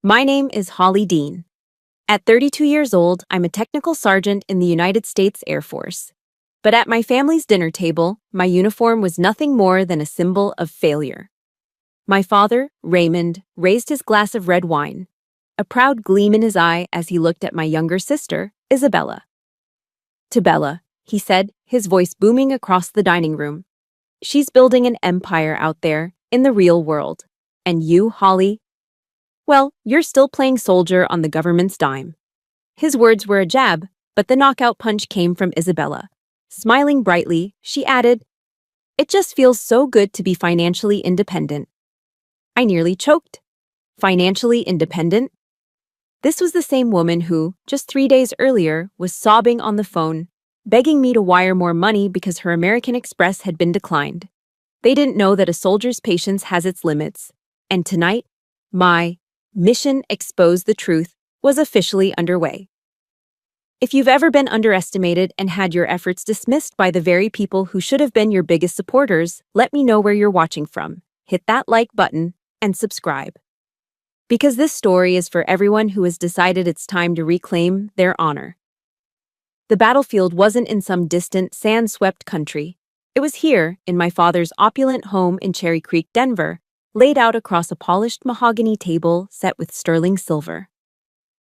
My name is Holly Dean. At 32 years old, I'm a technical sergeant in the United States Air Force. But at my family's dinner table, my uniform was nothing more than a symbol of failure. My father, Raymond, raised his glass of red wine, a proud gleam in his eye as he looked at my younger sister, Isabella. To Bella, he said, his voice booming across the dining room. She's building an empire out there, in the real world. And you, Holly? Well, you're still playing soldier on the government's dime. His words were a jab, but the knockout punch came from Isabella. Smiling brightly, she added, "It just feels so good to be financially independent." I nearly choked. Financially independent? This was the same woman who, just 3 days earlier, was sobbing on the phone, begging me to wire more money because her American Express had been declined. They didn't know that a soldier's patience has its limits. And tonight, my mission expose the truth was officially underway. If you've ever been underestimated and had your efforts dismissed by the very people who should have been your biggest supporters, let me know where you're watching from. Hit that like button and subscribe. Because this story is for everyone who has decided it's time to reclaim their honor. The battlefield wasn't in some distant, sand-swept country. It was here, in my father's opulent home in Cherry Creek, Denver, laid out across a polished mahogany table set with sterling silver.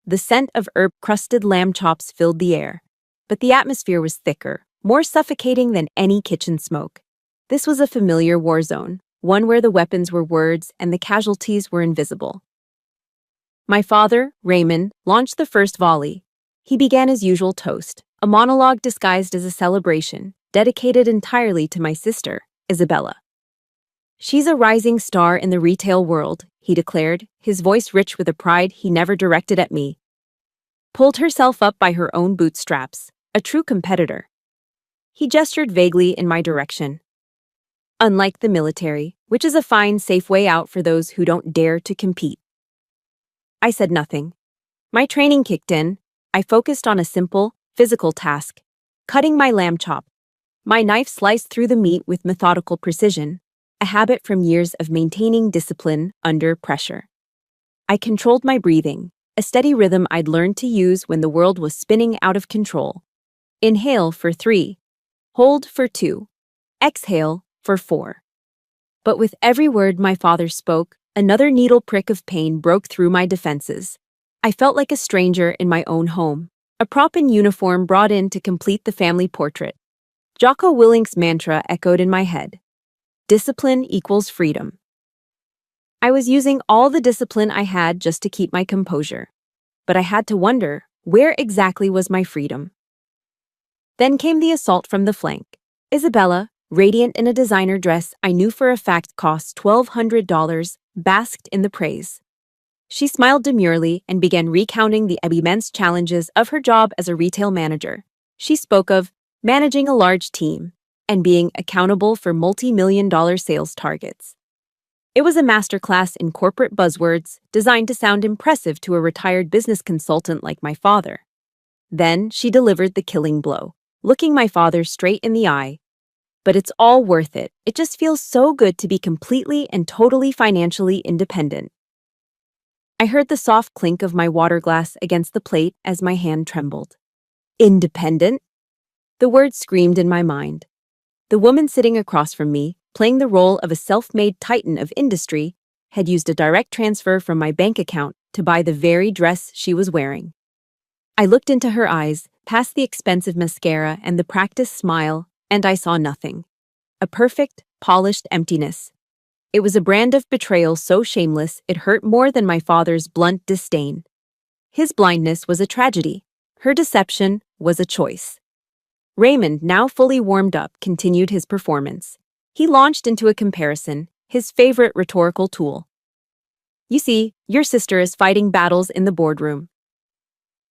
The scent of herb-crusted lamb chops filled the air, but the atmosphere was thicker, more suffocating than any kitchen smoke. This was a familiar war zone, one where the weapons were words and the casualties were invisible. My father, Raymond, launched the first volley. He began his usual toast, a monologue disguised as a celebration, dedicated entirely to my sister, Isabella. "She's a rising star in the retail world," he declared, his voice rich with a pride he never directed at me. "Pulled herself up by her own bootstraps, a true competitor." He gestured vaguely in my direction. "Unlike the military, which is a fine, safe way out for those who don't dare to compete." I said nothing. My training kicked in. I focused on a simple, physical task, cutting my lamb chop. My knife sliced through the meat with methodical precision, a habit from years of maintaining discipline under pressure. I controlled my breathing, a steady rhythm I'd learned to use when the world was spinning out of control. Inhale for 3, hold for 2, exhale for 4. But with every word my father spoke, another needle prick of pain broke through my defenses. I felt like a stranger in my own home, a prop in uniform brought in to complete the family portrait. Jocko Willink's mantra echoed in my head. Discipline equals freedom. I was using all the discipline I had just to keep my composure. But I had to wonder, where exactly was my freedom? Then came the assault from the flank. Isabella, radiant in a designer dress I knew for a fact cost $1,200, basked in the praise. She smiled demurely and began recounting the immense challenges of her job as a retail manager. She spoke of managing a large team and being accountable for multi-million-dollar sales targets. It was a masterclass in corporate buzzwords designed to sound impressive to a retired business consultant like my father. Then she delivered the killing blow, looking my father straight in the eye. "But it's all worth it. It just feels so good to be completely and totally financially independent." I heard the soft clink of my water glass against the plate as my hand trembled. Independent? The word screamed in my mind. The woman sitting across from me, playing the role of a self-made titan of industry, had used a direct transfer from my bank account to buy the very dress she was wearing. I looked into her eyes, past the expensive mascara and the practiced smile, and I saw nothing. A perfect, polished emptiness. It was a brand of betrayal so shameless it hurt more than my father's blunt disdain. His blindness was a tragedy. Her deception was a choice. Raymond, now fully warmed up, continued his performance. He launched into a comparison, his favorite rhetorical tool. "You see, your sister is fighting battles in the boardroom.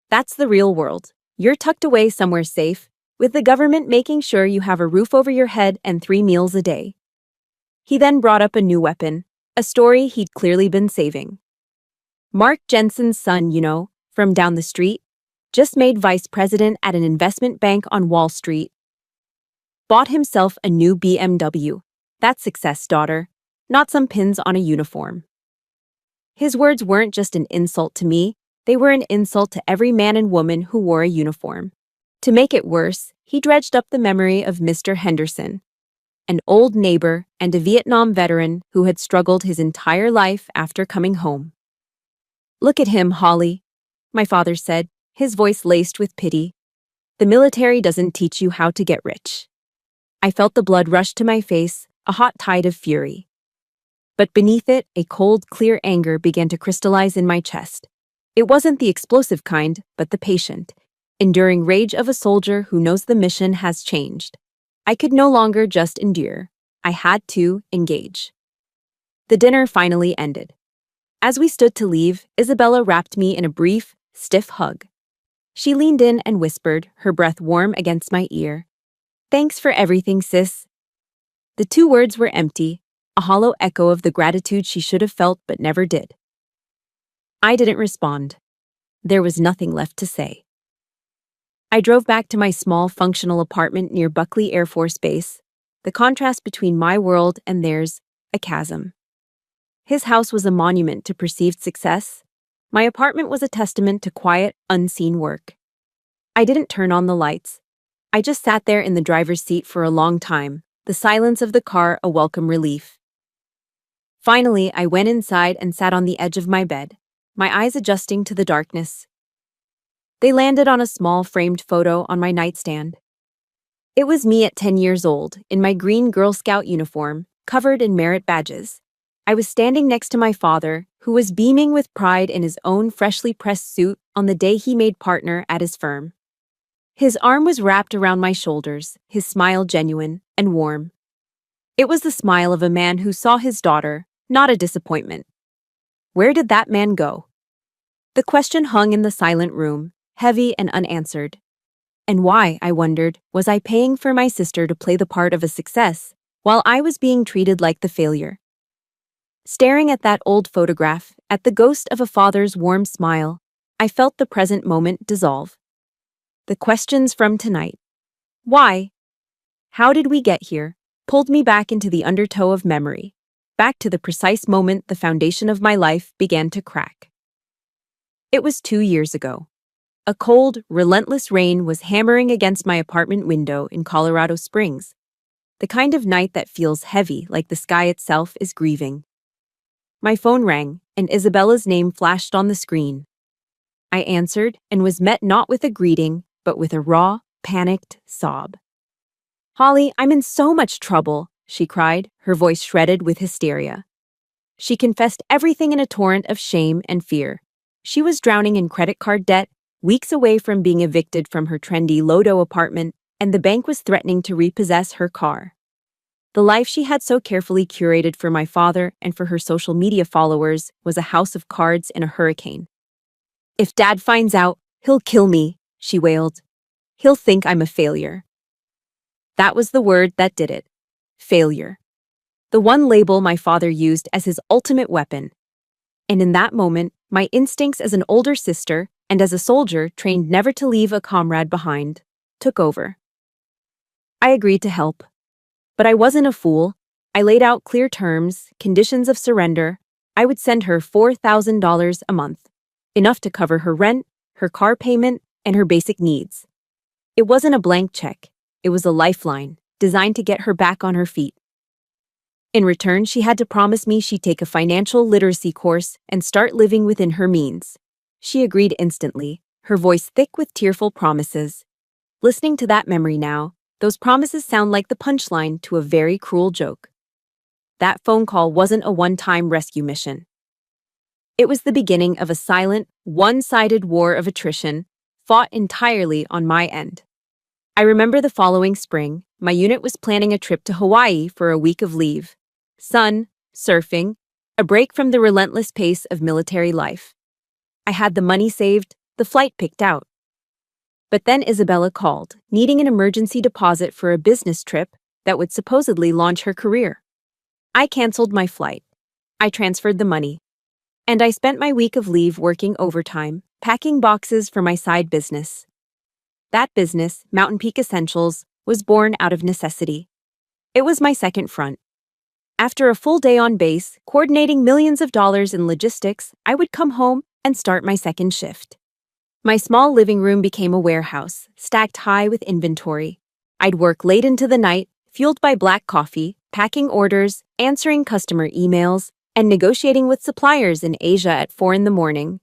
That's the real world. You're tucked away somewhere safe, with the government making sure you have a roof over your head and 3 meals a day." He then brought up a new weapon, a story he'd clearly been saving. Mark Jensen's son, from down the street, just made vice president at an investment bank on Wall Street. Bought himself a new BMW. That's success, daughter, not some pins on a uniform. His words weren't just an insult to me, they were an insult to every man and woman who wore a uniform. To make it worse, he dredged up the memory of Mr. Henderson, an old neighbor and a Vietnam veteran who had struggled his entire life after coming home. "Look at him, Holly," my father said, his voice laced with pity. "The military doesn't teach you how to get rich." I felt the blood rush to my face, a hot tide of fury. But beneath it, a cold, clear anger began to crystallize in my chest. It wasn't the explosive kind, but the patient, enduring rage of a soldier who knows the mission has changed. I could no longer just endure. I had to engage. The dinner finally ended. As we stood to leave, Isabella wrapped me in a brief, stiff hug. She leaned in and whispered, her breath warm against my ear. "Thanks for everything, sis." The two words were empty, a hollow echo of the gratitude she should have felt but never did. I didn't respond. There was nothing left to say. I drove back to my small, functional apartment near Buckley Air Force Base, the contrast between my world and theirs, a chasm. His house was a monument to perceived success. My apartment was a testament to quiet, unseen work. I didn't turn on the lights. I just sat there in the driver's seat for a long time, the silence of the car a welcome relief. Finally, I went inside and sat on the edge of my bed, my eyes adjusting to the darkness. They landed on a small framed photo on my nightstand. It was me at 10 years old, in my green Girl Scout uniform, covered in merit badges. I was standing next to my father, who was beaming with pride in his own freshly pressed suit on the day he made partner at his firm. His arm was wrapped around my shoulders, his smile genuine and warm. It was the smile of a man who saw his daughter, not a disappointment. Where did that man go? The question hung in the silent room, heavy and unanswered. And why, I wondered, was I paying for my sister to play the part of a success, while I was being treated like the failure? Staring at that old photograph, at the ghost of a father's warm smile, I felt the present moment dissolve. The questions from tonight. Why? How did we get here? Pulled me back into the undertow of memory, back to the precise moment the foundation of my life began to crack. It was 2 years ago. A cold, relentless rain was hammering against my apartment window in Colorado Springs, the kind of night that feels heavy, like the sky itself is grieving. My phone rang, and Isabella's name flashed on the screen. I answered and was met not with a greeting, but with a raw, panicked sob. "Holly, I'm in so much trouble," she cried, her voice shredded with hysteria. She confessed everything in a torrent of shame and fear. She was drowning in credit card debt, weeks away from being evicted from her trendy Lodo apartment, and the bank was threatening to repossess her car. The life she had so carefully curated for my father and for her social media followers was a house of cards in a hurricane. "If Dad finds out, he'll kill me," she wailed. "He'll think I'm a failure." That was the word that did it. Failure. The one label my father used as his ultimate weapon. And in that moment, my instincts as an older sister and as a soldier trained never to leave a comrade behind, took over. I agreed to help. But I wasn't a fool. I laid out clear terms, conditions of surrender. I would send her $4,000 a month, enough to cover her rent, her car payment, and her basic needs. It wasn't a blank check. It was a lifeline, designed to get her back on her feet. In return, she had to promise me she'd take a financial literacy course and start living within her means. She agreed instantly, her voice thick with tearful promises. Listening to that memory now, those promises sound like the punchline to a very cruel joke. That phone call wasn't a one-time rescue mission. It was the beginning of a silent, one-sided war of attrition, fought entirely on my end. I remember the following spring, my unit was planning a trip to Hawaii for a week of leave. Sun, surfing, a break from the relentless pace of military life. I had the money saved, the flight picked out. But then Isabella called, needing an emergency deposit for a business trip that would supposedly launch her career. I canceled my flight. I transferred the money. And I spent my week of leave working overtime, packing boxes for my side business. That business, Mountain Peak Essentials, was born out of necessity. It was my second front. After a full day on base, coordinating millions of dollars in logistics, I would come home and start my second shift. My small living room became a warehouse, stacked high with inventory. I'd work late into the night, fueled by black coffee, packing orders, answering customer emails, and negotiating with suppliers in Asia at 4 in the morning.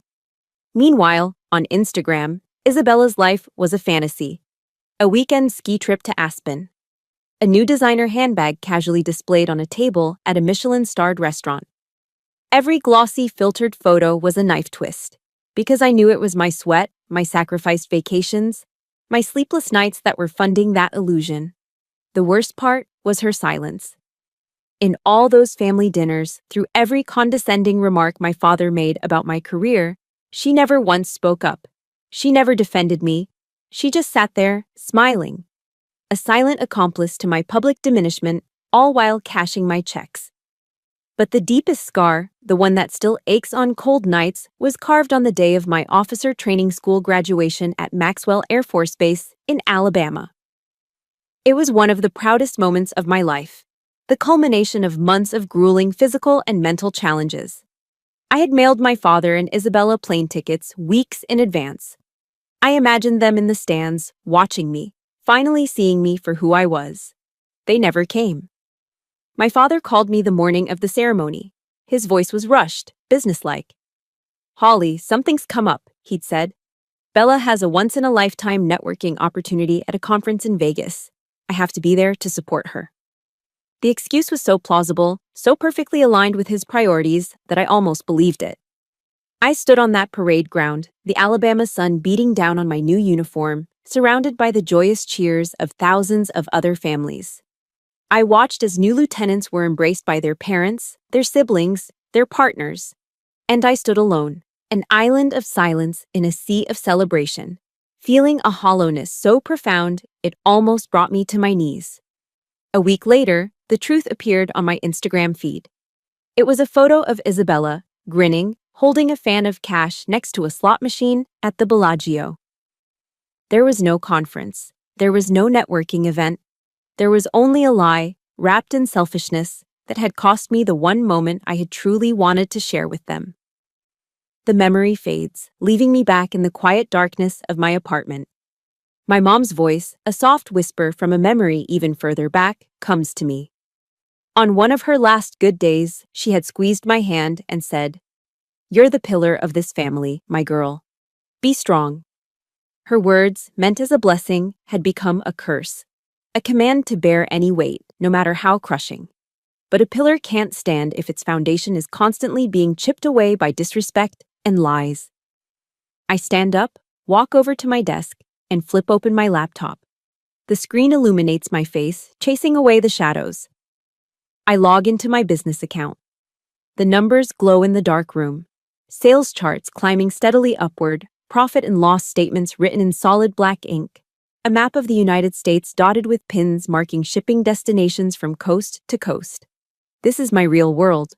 Meanwhile, on Instagram, Isabella's life was a fantasy. A weekend ski trip to Aspen. A new designer handbag casually displayed on a table at a Michelin-starred restaurant. Every glossy, filtered photo was a knife twist, because I knew it was my sweat, my sacrificed vacations, my sleepless nights that were funding that illusion. The worst part was her silence. In all those family dinners, through every condescending remark my father made about my career, she never once spoke up. She never defended me. She just sat there, smiling. A silent accomplice to my public diminishment, all while cashing my checks. But the deepest scar, the one that still aches on cold nights, was carved on the day of my officer training school graduation at Maxwell Air Force Base in Alabama. It was one of the proudest moments of my life, the culmination of months of grueling physical and mental challenges. I had mailed my father and Isabella plane tickets weeks in advance. I imagined them in the stands, watching me, finally seeing me for who I was. They never came. My father called me the morning of the ceremony. His voice was rushed, businesslike. "Holly, something's come up," he'd said. "Bella has a once-in-a-lifetime networking opportunity at a conference in Vegas. I have to be there to support her." The excuse was so plausible, so perfectly aligned with his priorities, that I almost believed it. I stood on that parade ground, the Alabama sun beating down on my new uniform, surrounded by the joyous cheers of thousands of other families. I watched as new lieutenants were embraced by their parents, their siblings, their partners, and I stood alone, an island of silence in a sea of celebration, feeling a hollowness so profound it almost brought me to my knees. A week later, the truth appeared on my Instagram feed. It was a photo of Isabella, grinning, holding a fan of cash next to a slot machine at the Bellagio. There was no conference. There was no networking event. There was only a lie, wrapped in selfishness, that had cost me the one moment I had truly wanted to share with them. The memory fades, leaving me back in the quiet darkness of my apartment. My mom's voice, a soft whisper from a memory even further back, comes to me. On one of her last good days, she had squeezed my hand and said, "You're the pillar of this family, my girl. Be strong." Her words, meant as a blessing, had become a curse, a command to bear any weight, no matter how crushing. But a pillar can't stand if its foundation is constantly being chipped away by disrespect and lies. I stand up, walk over to my desk, and flip open my laptop. The screen illuminates my face, chasing away the shadows. I log into my business account. The numbers glow in the dark room. Sales charts climbing steadily upward, profit and loss statements written in solid black ink. A map of the United States dotted with pins marking shipping destinations from coast to coast. This is my real world.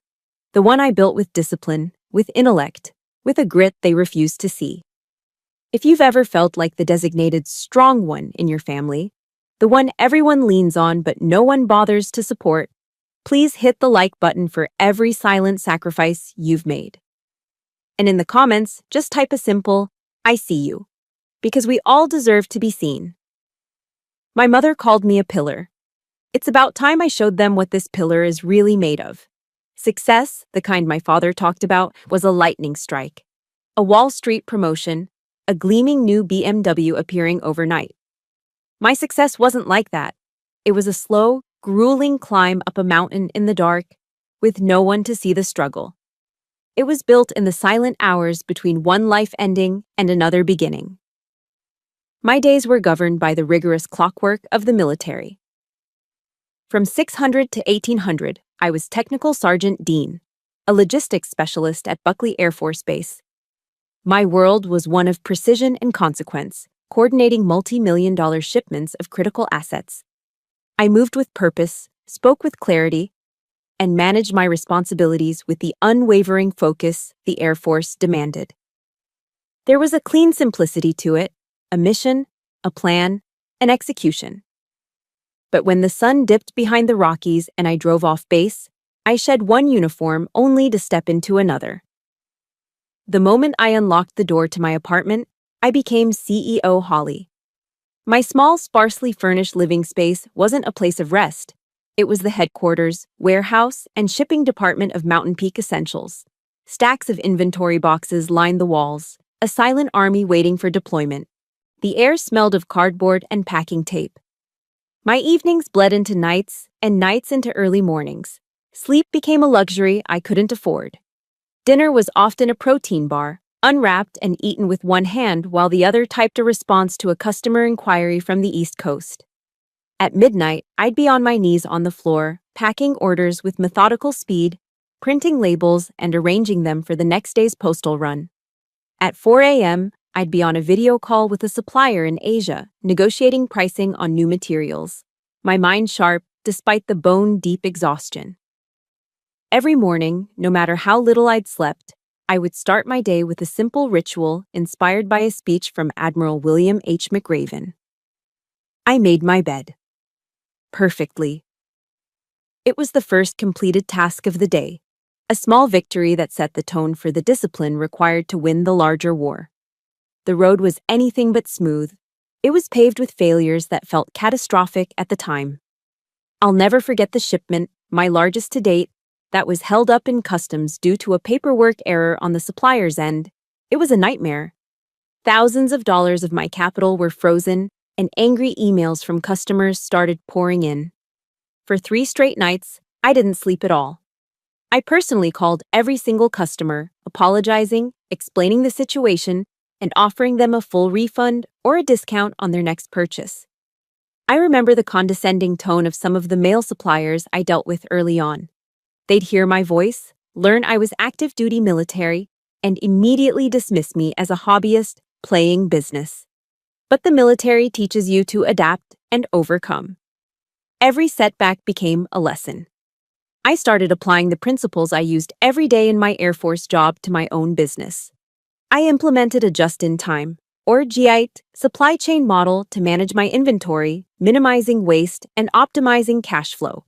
The one I built with discipline, with intellect, with a grit they refuse to see. If you've ever felt like the designated strong one in your family, the one everyone leans on but no one bothers to support, please hit the like button for every silent sacrifice you've made. And in the comments, just type a simple, "I see you," because we all deserve to be seen. My mother called me a pillar. It's about time I showed them what this pillar is really made of. Success, the kind my father talked about, was a lightning strike. A Wall Street promotion, a gleaming new BMW appearing overnight. My success wasn't like that. It was a slow, grueling climb up a mountain in the dark, with no one to see the struggle. It was built in the silent hours between one life ending and another beginning. My days were governed by the rigorous clockwork of the military. From 600 to 1800, I was Technical Sergeant Dean, a logistics specialist at Buckley Air Force Base. My world was one of precision and consequence, coordinating multi-million-dollar shipments of critical assets. I moved with purpose, spoke with clarity, and managed my responsibilities with the unwavering focus the Air Force demanded. There was a clean simplicity to it, a mission, a plan, an execution. But when the sun dipped behind the Rockies and I drove off base, I shed one uniform only to step into another. The moment I unlocked the door to my apartment, I became CEO Holly. My small, sparsely furnished living space wasn't a place of rest. It was the headquarters, warehouse, and shipping department of Mountain Peak Essentials. Stacks of inventory boxes lined the walls, a silent army waiting for deployment. The air smelled of cardboard and packing tape. My evenings bled into nights, and nights into early mornings. Sleep became a luxury I couldn't afford. Dinner was often a protein bar, unwrapped and eaten with one hand while the other typed a response to a customer inquiry from the East Coast. At midnight, I'd be on my knees on the floor, packing orders with methodical speed, printing labels and arranging them for the next day's postal run. At 4 a.m., I'd be on a video call with a supplier in Asia, negotiating pricing on new materials, my mind sharp despite the bone-deep exhaustion. Every morning, no matter how little I'd slept, I would start my day with a simple ritual inspired by a speech from Admiral William H. McRaven. I made my bed. Perfectly. It was the first completed task of the day, a small victory that set the tone for the discipline required to win the larger war. The road was anything but smooth. It was paved with failures that felt catastrophic at the time. I'll never forget the shipment, my largest to date, that was held up in customs due to a paperwork error on the supplier's end. It was a nightmare. Thousands of dollars of my capital were frozen, and angry emails from customers started pouring in. For 3 straight nights, I didn't sleep at all. I personally called every single customer, apologizing, explaining the situation, and offering them a full refund or a discount on their next purchase. I remember the condescending tone of some of the mail suppliers I dealt with early on. They'd hear my voice, learn I was active duty military, and immediately dismiss me as a hobbyist playing business. But the military teaches you to adapt and overcome. Every setback became a lesson. I started applying the principles I used every day in my Air Force job to my own business. I implemented a just-in-time, or JIT, supply chain model to manage my inventory, minimizing waste and optimizing cash flow.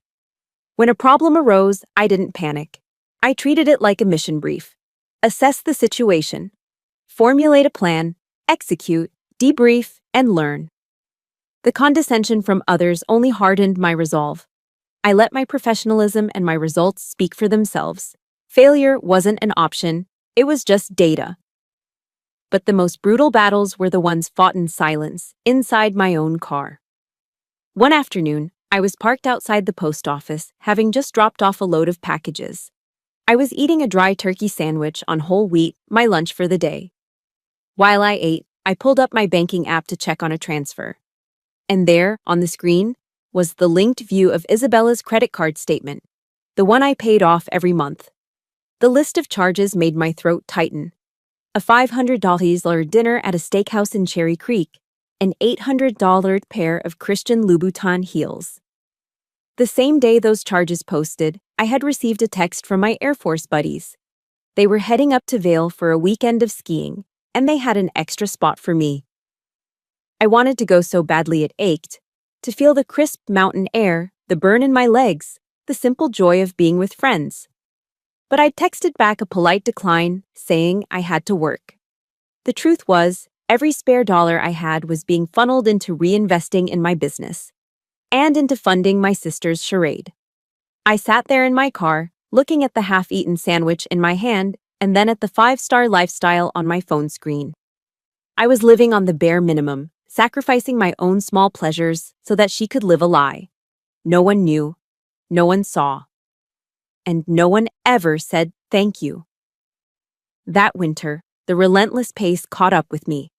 When a problem arose, I didn't panic. I treated it like a mission brief. Assess the situation. Formulate a plan, execute, debrief, and learn. The condescension from others only hardened my resolve. I let my professionalism and my results speak for themselves. Failure wasn't an option, it was just data. But the most brutal battles were the ones fought in silence, inside my own car. One afternoon, I was parked outside the post office, having just dropped off a load of packages. I was eating a dry turkey sandwich on whole wheat, my lunch for the day. While I ate, I pulled up my banking app to check on a transfer. And there, on the screen, was the linked view of Isabella's credit card statement, the one I paid off every month. The list of charges made my throat tighten. A $500 dinner at a steakhouse in Cherry Creek, an $800 pair of Christian Louboutin heels. The same day those charges posted, I had received a text from my Air Force buddies. They were heading up to Vail for a weekend of skiing, and they had an extra spot for me. I wanted to go so badly it ached, to feel the crisp mountain air, the burn in my legs, the simple joy of being with friends. But I texted back a polite decline, saying I had to work. The truth was, every spare dollar I had was being funneled into reinvesting in my business and into funding my sister's charade. I sat there in my car, looking at the half-eaten sandwich in my hand and then at the 5-star lifestyle on my phone screen. I was living on the bare minimum, sacrificing my own small pleasures so that she could live a lie. No one knew, no one saw, and no one ever said thank you. That winter, the relentless pace caught up with me.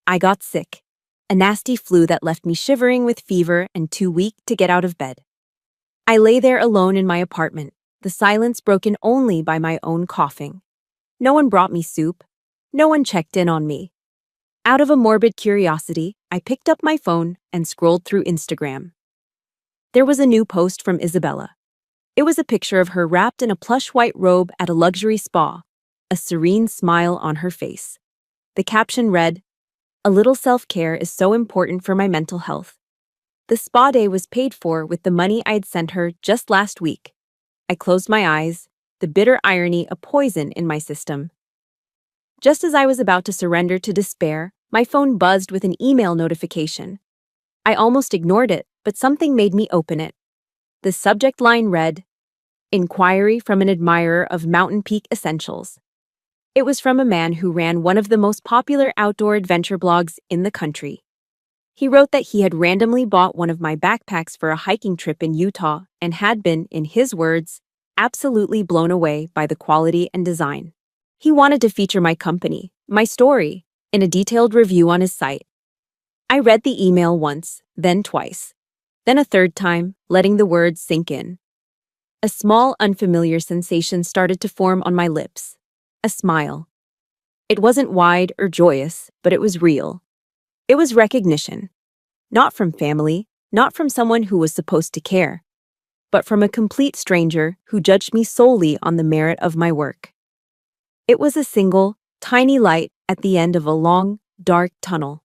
I got sick, a nasty flu that left me shivering with fever and too weak to get out of bed. I lay there alone in my apartment, the silence broken only by my own coughing. No one brought me soup. No one checked in on me. Out of a morbid curiosity, I picked up my phone and scrolled through Instagram. There was a new post from Isabella. It was a picture of her wrapped in a plush white robe at a luxury spa, a serene smile on her face. The caption read, "A little self-care is so important for my mental health." The spa day was paid for with the money I'd sent her just last week. I closed my eyes, the bitter irony a poison in my system. Just as I was about to surrender to despair, my phone buzzed with an email notification. I almost ignored it, but something made me open it. The subject line read, "Inquiry from an admirer of Mountain Peak Essentials." It was from a man who ran one of the most popular outdoor adventure blogs in the country. He wrote that he had randomly bought one of my backpacks for a hiking trip in Utah and had been, in his words, absolutely blown away by the quality and design. He wanted to feature my company, my story, in a detailed review on his site. I read the email once, then twice, then a third time, letting the words sink in. A small, unfamiliar sensation started to form on my lips. A smile. It wasn't wide or joyous, but it was real. It was recognition. Not from family, not from someone who was supposed to care, but from a complete stranger who judged me solely on the merit of my work. It was a single, tiny light at the end of a long, dark tunnel.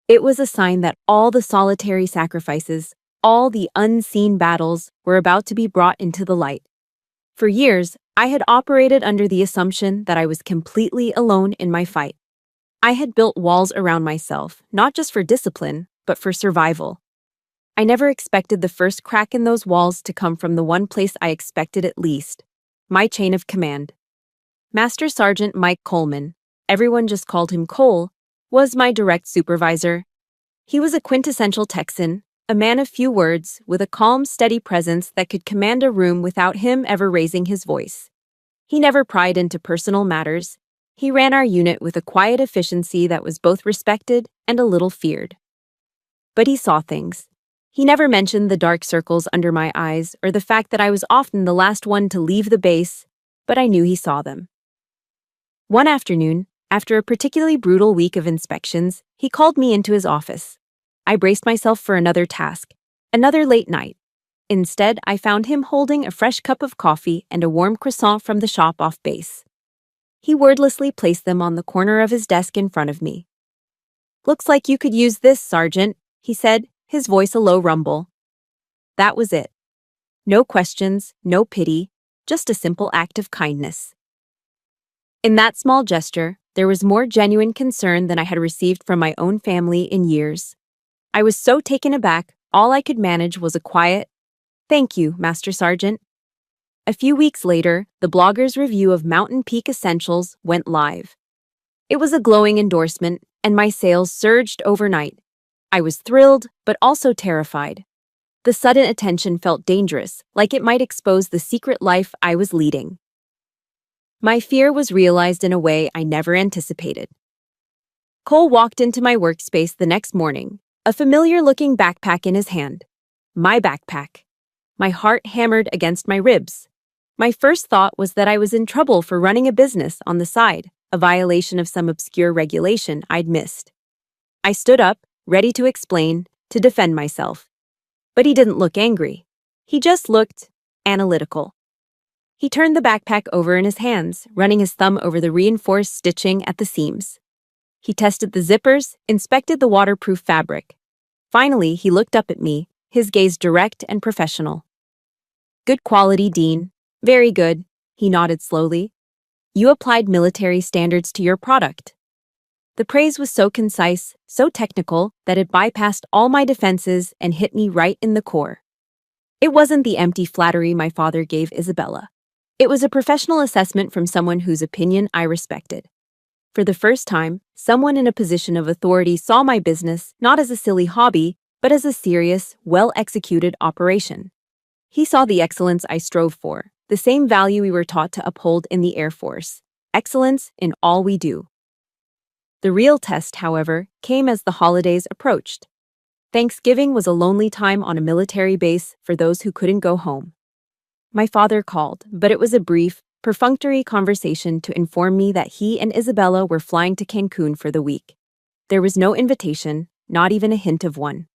It was a sign that all the solitary sacrifices, all the unseen battles were about to be brought into the light. For years, I had operated under the assumption that I was completely alone in my fight. I had built walls around myself, not just for discipline, but for survival. I never expected the first crack in those walls to come from the one place I expected it least, my chain of command. Master Sergeant Mike Coleman, everyone just called him Cole, was my direct supervisor. He was a quintessential Texan, a man of few words, with a calm, steady presence that could command a room without him ever raising his voice. He never pried into personal matters. He ran our unit with a quiet efficiency that was both respected and a little feared. But he saw things. He never mentioned the dark circles under my eyes or the fact that I was often the last one to leave the base, but I knew he saw them. One afternoon, after a particularly brutal week of inspections, he called me into his office. I braced myself for another task, another late night. Instead, I found him holding a fresh cup of coffee and a warm croissant from the shop off base. He wordlessly placed them on the corner of his desk in front of me. "Looks like you could use this, Sergeant," he said, his voice a low rumble. That was it. No questions, no pity, just a simple act of kindness. In that small gesture, there was more genuine concern than I had received from my own family in years. I was so taken aback, all I could manage was a quiet, "Thank you, Master Sergeant." A few weeks later, the blogger's review of Mountain Peak Essentials went live. It was a glowing endorsement, and my sales surged overnight. I was thrilled, but also terrified. The sudden attention felt dangerous, like it might expose the secret life I was leading. My fear was realized in a way I never anticipated. Cole walked into my workspace the next morning, a familiar-looking backpack in his hand. My backpack. My heart hammered against my ribs. My first thought was that I was in trouble for running a business on the side, a violation of some obscure regulation I'd missed. I stood up, ready to explain, to defend myself. But he didn't look angry. He just looked analytical. He turned the backpack over in his hands, running his thumb over the reinforced stitching at the seams. He tested the zippers, inspected the waterproof fabric. Finally, he looked up at me, his gaze direct and professional. "Good quality, Dean. Very good," he nodded slowly. "You applied military standards to your product." The praise was so concise, so technical, that it bypassed all my defenses and hit me right in the core. It wasn't the empty flattery my father gave Isabella. It was a professional assessment from someone whose opinion I respected. For the first time, someone in a position of authority saw my business not as a silly hobby, but as a serious, well-executed operation. He saw the excellence I strove for, the same value we were taught to uphold in the Air Force: excellence in all we do. The real test, however, came as the holidays approached. Thanksgiving was a lonely time on a military base for those who couldn't go home. My father called, but it was a brief, perfunctory conversation to inform me that he and Isabella were flying to Cancun for the week. There was no invitation, not even a hint of one.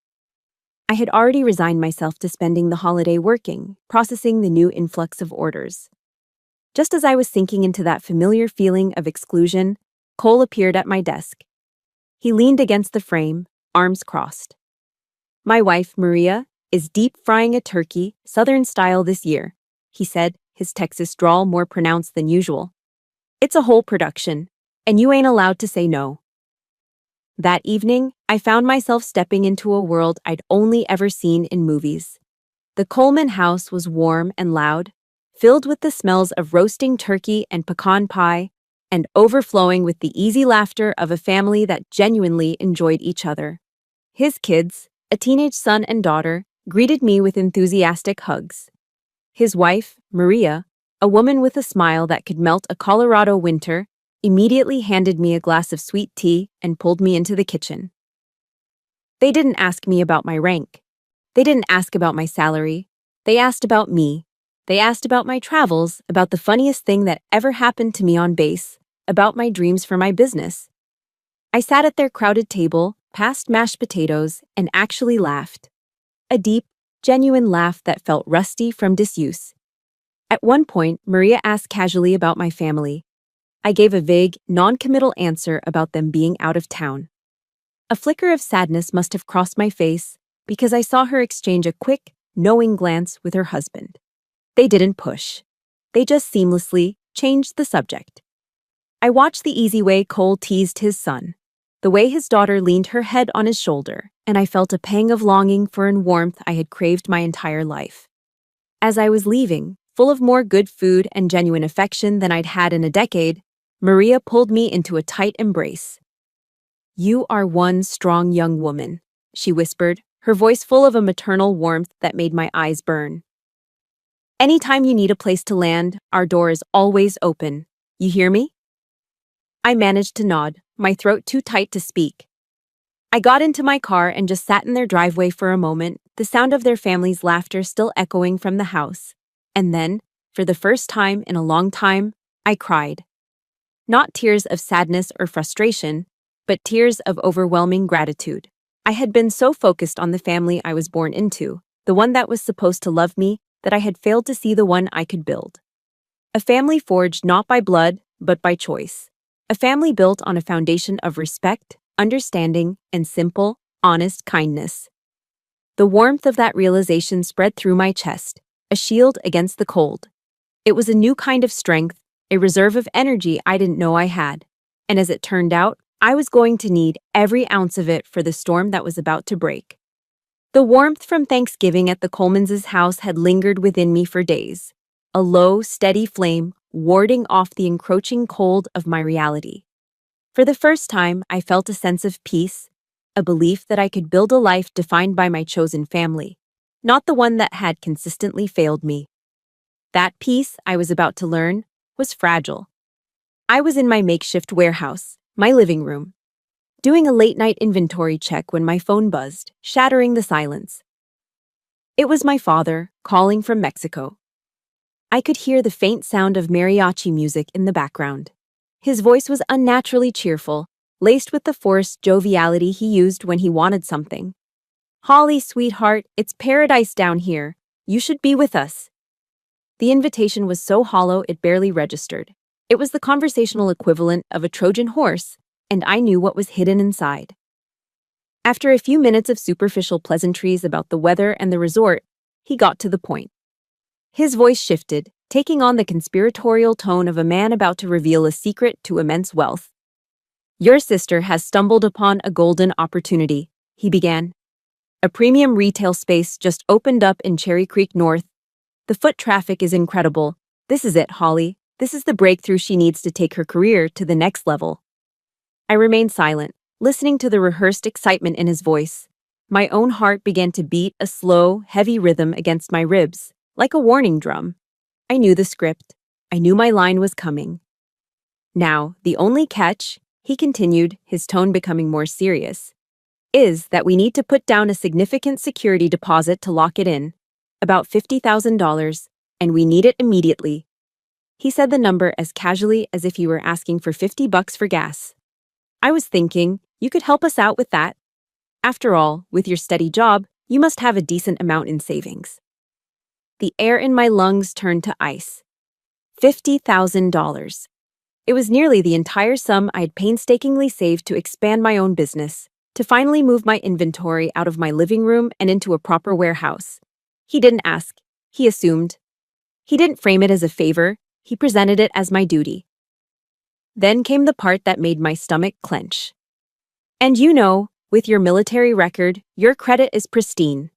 I had already resigned myself to spending the holiday working, processing the new influx of orders. Just as I was sinking into that familiar feeling of exclusion, Cole appeared at my desk. He leaned against the frame, arms crossed. "My wife, Maria, is deep frying a turkey, Southern style this year," he said, his Texas drawl more pronounced than usual. It's a whole production, and you ain't allowed to say no. That evening, I found myself stepping into a world I'd only ever seen in movies. The Coleman house was warm and loud, filled with the smells of roasting turkey and pecan pie, and overflowing with the easy laughter of a family that genuinely enjoyed each other. His kids, a teenage son and daughter, greeted me with enthusiastic hugs. His wife, Maria, a woman with a smile that could melt a Colorado winter, immediately handed me a glass of sweet tea and pulled me into the kitchen. They didn't ask me about my rank. They didn't ask about my salary. They asked about me. They asked about my travels, about the funniest thing that ever happened to me on base, about my dreams for my business. I sat at their crowded table, passed mashed potatoes, and actually laughed. A deep, genuine laugh that felt rusty from disuse. At one point, Maria asked casually about my family. I gave a vague, non-committal answer about them being out of town. A flicker of sadness must have crossed my face because I saw her exchange a quick, knowing glance with her husband. They didn't push. They just seamlessly changed the subject. I watched the easy way Cole teased his son, the way his daughter leaned her head on his shoulder, and I felt a pang of longing for a warmth I had craved my entire life. As I was leaving, full of more good food and genuine affection than I'd had in a decade, Maria pulled me into a tight embrace. "You are one strong young woman," she whispered, her voice full of a maternal warmth that made my eyes burn. "Anytime you need a place to land, our door is always open. You hear me?" I managed to nod, my throat too tight to speak. I got into my car and just sat in their driveway for a moment, the sound of their family's laughter still echoing from the house. And then, for the first time in a long time, I cried. Not tears of sadness or frustration, but tears of overwhelming gratitude. I had been so focused on the family I was born into, the one that was supposed to love me, that I had failed to see the one I could build. A family forged not by blood, but by choice. A family built on a foundation of respect, understanding, and simple, honest kindness. The warmth of that realization spread through my chest, a shield against the cold. It was a new kind of strength, a reserve of energy I didn't know I had. And as it turned out, I was going to need every ounce of it for the storm that was about to break. The warmth from Thanksgiving at the Colemans' house had lingered within me for days, a low, steady flame warding off the encroaching cold of my reality. For the first time, I felt a sense of peace, a belief that I could build a life defined by my chosen family, not the one that had consistently failed me. That peace, I was about to learn, was fragile. I was in my makeshift warehouse, my living room, doing a late-night inventory check when my phone buzzed, shattering the silence. It was my father, calling from Mexico. I could hear the faint sound of mariachi music in the background. His voice was unnaturally cheerful, laced with the forced joviality he used when he wanted something. "Holly, sweetheart, it's paradise down here. You should be with us." The invitation was so hollow it barely registered. It was the conversational equivalent of a Trojan horse, and I knew what was hidden inside. After a few minutes of superficial pleasantries about the weather and the resort, he got to the point. His voice shifted, taking on the conspiratorial tone of a man about to reveal a secret to immense wealth. "Your sister has stumbled upon a golden opportunity," he began. "A premium retail space just opened up in Cherry Creek North. The foot traffic is incredible. This is it, Holly. This is the breakthrough she needs to take her career to the next level." I remained silent, listening to the rehearsed excitement in his voice. My own heart began to beat a slow, heavy rhythm against my ribs, like a warning drum. I knew the script. I knew my line was coming. "Now, the only catch," he continued, his tone becoming more serious, "is that we need to put down a significant security deposit to lock it in, about $50,000, and we need it immediately." He said the number as casually as if he were asking for $50 for gas. I was thinking, you could help us out with that. After all, with your steady job, you must have a decent amount in savings. The air in my lungs turned to ice. $50,000. It was nearly the entire sum I had painstakingly saved to expand my own business, to finally move my inventory out of my living room and into a proper warehouse. He didn't ask. He assumed. He didn't frame it as a favor, he presented it as my duty. Then came the part that made my stomach clench. And you know, with your military record, your credit is pristine.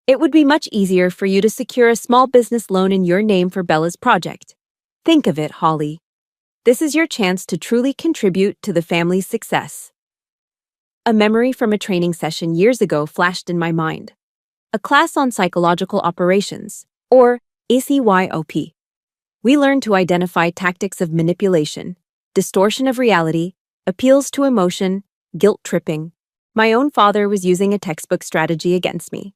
It would be much easier for you to secure a small business loan in your name for Bella's project. Think of it, Holly. This is your chance to truly contribute to the family's success. A memory from a training session years ago flashed in my mind. A class on psychological operations, or ECYOP. We learned to identify tactics of manipulation, distortion of reality, appeals to emotion, guilt tripping. My own father was using a textbook strategy against me.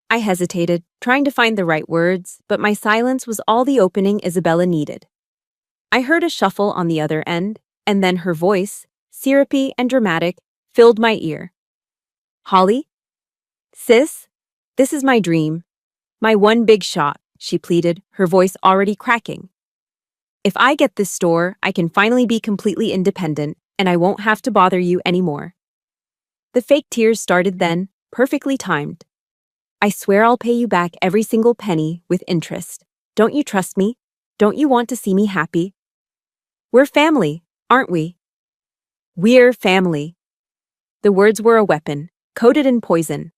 I hesitated, trying to find the right words, but my silence was all the opening Isabella needed. I heard a shuffle on the other end, and then her voice, syrupy and dramatic, filled my ear. Holly? Sis? This is my dream. My one big shot, she pleaded, her voice already cracking. If I get this store, I can finally be completely independent, and I won't have to bother you anymore. The fake tears started then, perfectly timed. I swear I'll pay you back every single penny with interest. Don't you trust me? Don't you want to see me happy? We're family, aren't we? We're family. The words were a weapon, coated in poison.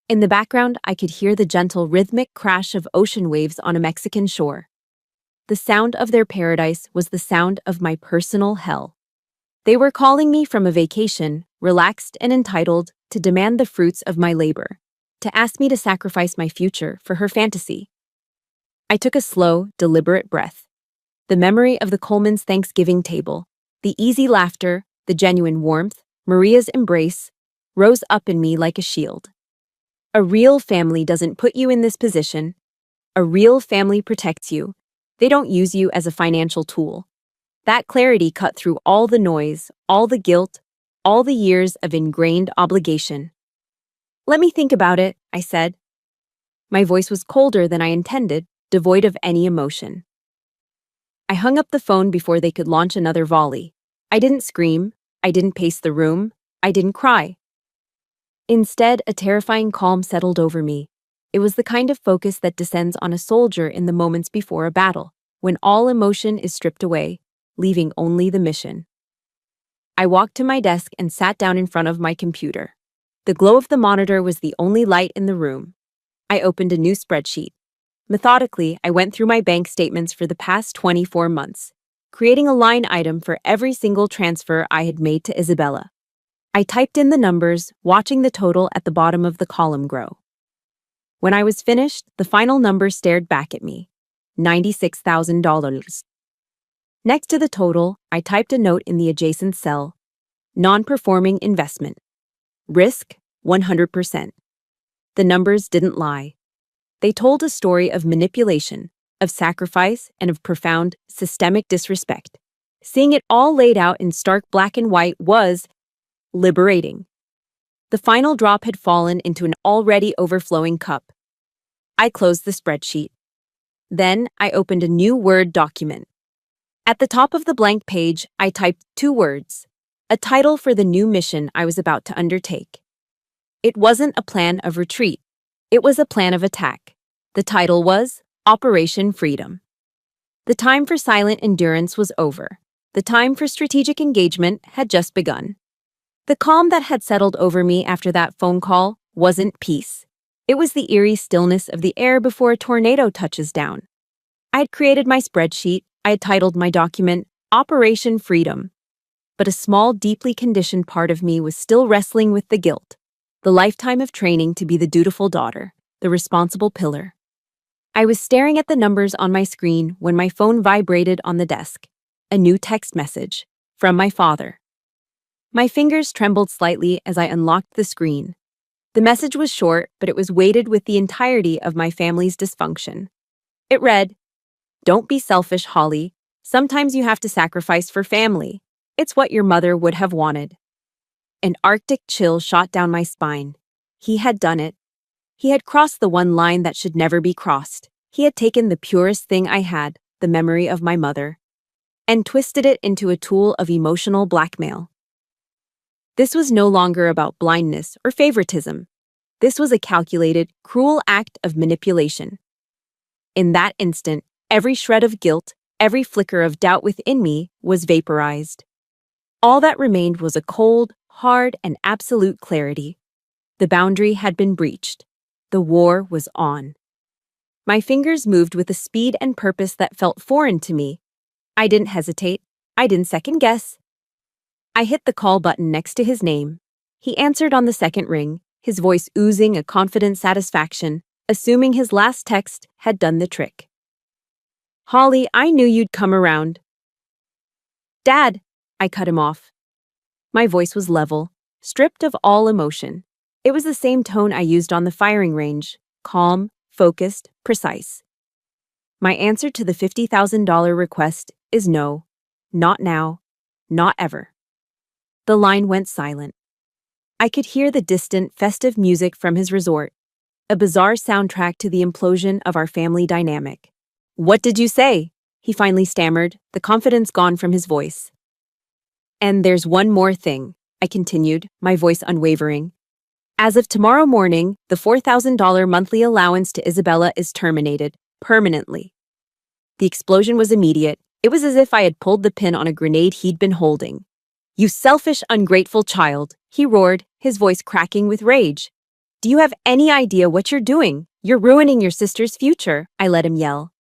In the background, I could hear the gentle rhythmic crash of ocean waves on a Mexican shore. The sound of their paradise was the sound of my personal hell. They were calling me from a vacation, relaxed and entitled, to demand the fruits of my labor, to ask me to sacrifice my future for her fantasy. I took a slow, deliberate breath. The memory of the Coleman's Thanksgiving table, the easy laughter, the genuine warmth, Maria's embrace, rose up in me like a shield. A real family doesn't put you in this position. A real family protects you. They don't use you as a financial tool. That clarity cut through all the noise, all the guilt, all the years of ingrained obligation. Let me think about it, I said. My voice was colder than I intended, devoid of any emotion. I hung up the phone before they could launch another volley. I didn't scream. I didn't pace the room. I didn't cry. Instead, a terrifying calm settled over me. It was the kind of focus that descends on a soldier in the moments before a battle, when all emotion is stripped away, leaving only the mission. I walked to my desk and sat down in front of my computer. The glow of the monitor was the only light in the room. I opened a new spreadsheet. Methodically, I went through my bank statements for the past 24 months, creating a line item for every single transfer I had made to Isabella. I typed in the numbers, watching the total at the bottom of the column grow. When I was finished, the final number stared back at me. $96,000. Next to the total, I typed a note in the adjacent cell. Non-performing investment. Risk, 100%. The numbers didn't lie. They told a story of manipulation, of sacrifice, and of profound, systemic disrespect. Seeing it all laid out in stark black and white was liberating. The final drop had fallen into an already overflowing cup. I closed the spreadsheet. Then I opened a new Word document. At the top of the blank page, I typed 2 words, a title for the new mission I was about to undertake. It wasn't a plan of retreat. It was a plan of attack. The title was Operation Freedom. The time for silent endurance was over. The time for strategic engagement had just begun. The calm that had settled over me after that phone call wasn't peace. It was the eerie stillness of the air before a tornado touches down. I had created my spreadsheet. I had titled my document Operation Freedom. But a small, deeply conditioned part of me was still wrestling with the guilt. The lifetime of training to be the dutiful daughter, the responsible pillar. I was staring at the numbers on my screen when my phone vibrated on the desk. A new text message from my father. My fingers trembled slightly as I unlocked the screen. The message was short, but it was weighted with the entirety of my family's dysfunction. It read, "Don't be selfish, Holly. Sometimes you have to sacrifice for family. It's what your mother would have wanted." An arctic chill shot down my spine. He had done it. He had crossed the one line that should never be crossed. He had taken the purest thing I had, the memory of my mother, and twisted it into a tool of emotional blackmail. This was no longer about blindness or favoritism. This was a calculated, cruel act of manipulation. In that instant, every shred of guilt, every flicker of doubt within me was vaporized. All that remained was a cold, hard, and absolute clarity. The boundary had been breached. The war was on. My fingers moved with a speed and purpose that felt foreign to me. I didn't hesitate. I didn't second guess. I hit the call button next to his name. He answered on the second ring, his voice oozing a confident satisfaction, assuming his last text had done the trick. "Holly, I knew you'd come around." "Dad," I cut him off. My voice was level, stripped of all emotion. It was the same tone I used on the firing range, calm, focused, precise. My answer to the $50,000 request is no. Not now. Not ever. The line went silent. I could hear the distant, festive music from his resort, a bizarre soundtrack to the implosion of our family dynamic. "What did you say?" he finally stammered, the confidence gone from his voice. "And there's one more thing," I continued, my voice unwavering. "As of tomorrow morning, the $4,000 monthly allowance to Isabella is terminated, permanently." The explosion was immediate. It was as if I had pulled the pin on a grenade he'd been holding. "You selfish, ungrateful child," he roared, his voice cracking with rage. "Do you have any idea what you're doing? You're ruining your sister's future," I let him yell.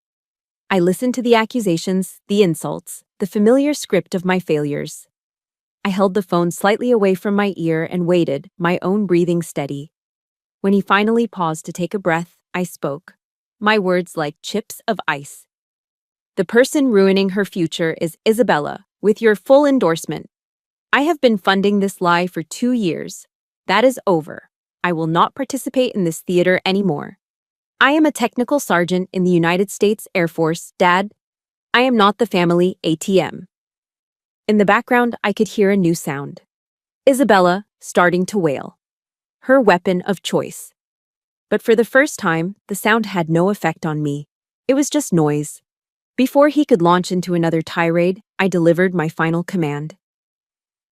I listened to the accusations, the insults, the familiar script of my failures. I held the phone slightly away from my ear and waited, my own breathing steady. When he finally paused to take a breath, I spoke, my words like chips of ice. "The person ruining her future is Isabella, with your full endorsement. I have been funding this lie for 2 years. That is over. I will not participate in this theater anymore. I am a technical sergeant in the United States Air Force, Dad. I am not the family ATM." In the background, I could hear a new sound. Isabella starting to wail. Her weapon of choice. But for the first time, the sound had no effect on me. It was just noise. Before he could launch into another tirade, I delivered my final command.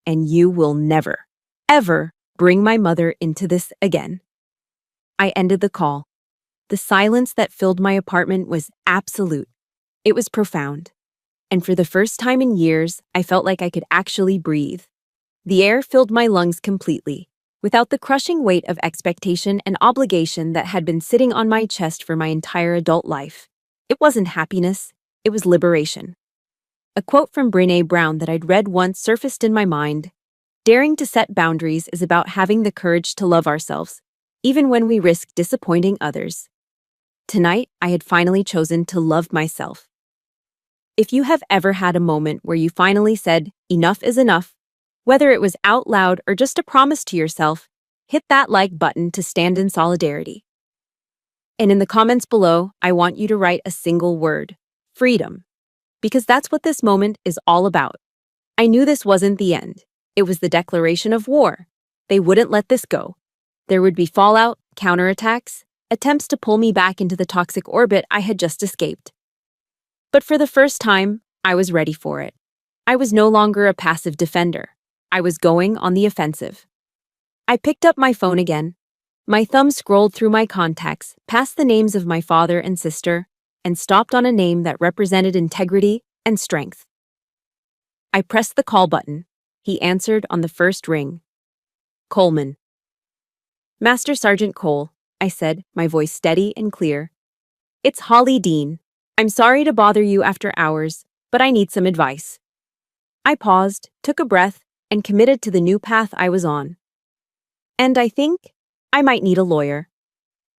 "And you will never, ever bring my mother into this again." I ended the call. The silence that filled my apartment was absolute. It was profound. And for the first time in years, I felt like I could actually breathe. The air filled my lungs completely, without the crushing weight of expectation and obligation that had been sitting on my chest for my entire adult life. It wasn't happiness, it was liberation. A quote from Brené Brown that I'd read once surfaced in my mind. "Daring to set boundaries is about having the courage to love ourselves, even when we risk disappointing others." Tonight, I had finally chosen to love myself. If you have ever had a moment where you finally said, "Enough is enough," whether it was out loud or just a promise to yourself, hit that like button to stand in solidarity. And in the comments below, I want you to write a single word: freedom. Because that's what this moment is all about. I knew this wasn't the end. It was the declaration of war. They wouldn't let this go. There would be fallout, counterattacks, attempts to pull me back into the toxic orbit I had just escaped. But for the first time, I was ready for it. I was no longer a passive defender. I was going on the offensive. I picked up my phone again. My thumb scrolled through my contacts, past the names of my father and sister, and stopped on a name that represented integrity and strength. I pressed the call button. He answered on the first ring. "Coleman." "Master Sergeant Cole," I said, my voice steady and clear. "It's Holly Dean. I'm sorry to bother you after hours, but I need some advice." I paused, took a breath, and committed to the new path I was on. "And I think I might need a lawyer."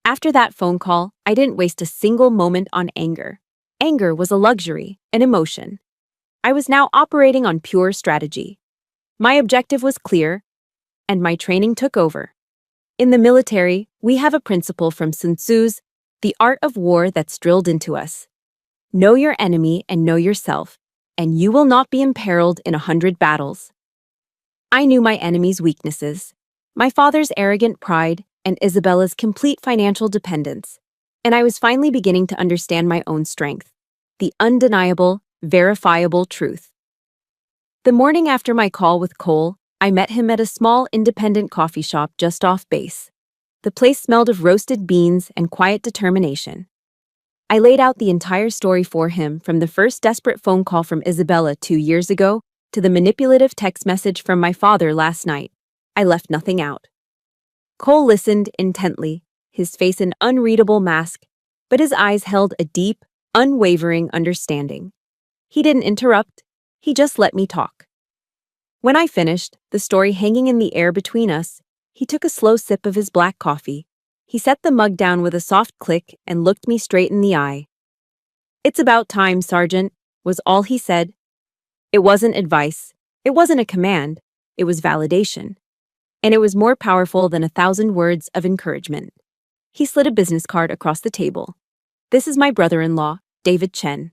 After that phone call, I didn't waste a single moment on anger. Anger was a luxury, an emotion. I was now operating on pure strategy. My objective was clear, and my training took over. In the military, we have a principle from Sun Tzu's The Art of War that's drilled into us. Know your enemy and know yourself, and you will not be imperiled in 100 battles. I knew my enemy's weaknesses, my father's arrogant pride, and Isabella's complete financial dependence, and I was finally beginning to understand my own strength, the undeniable, verifiable truth. The morning after my call with Cole, I met him at a small independent coffee shop just off base. The place smelled of roasted beans and quiet determination. I laid out the entire story for him, from the first desperate phone call from Isabella 2 years ago to the manipulative text message from my father last night. I left nothing out. Cole listened intently, his face an unreadable mask, but his eyes held a deep, unwavering understanding. He didn't interrupt, he just let me talk. When I finished, the story hanging in the air between us, he took a slow sip of his black coffee. He set the mug down with a soft click and looked me straight in the eye. "It's about time, Sergeant," was all he said. It wasn't advice, it wasn't a command, it was validation. And it was more powerful than 1,000 words of encouragement. He slid a business card across the table. "This is my brother-in-law, David Chen.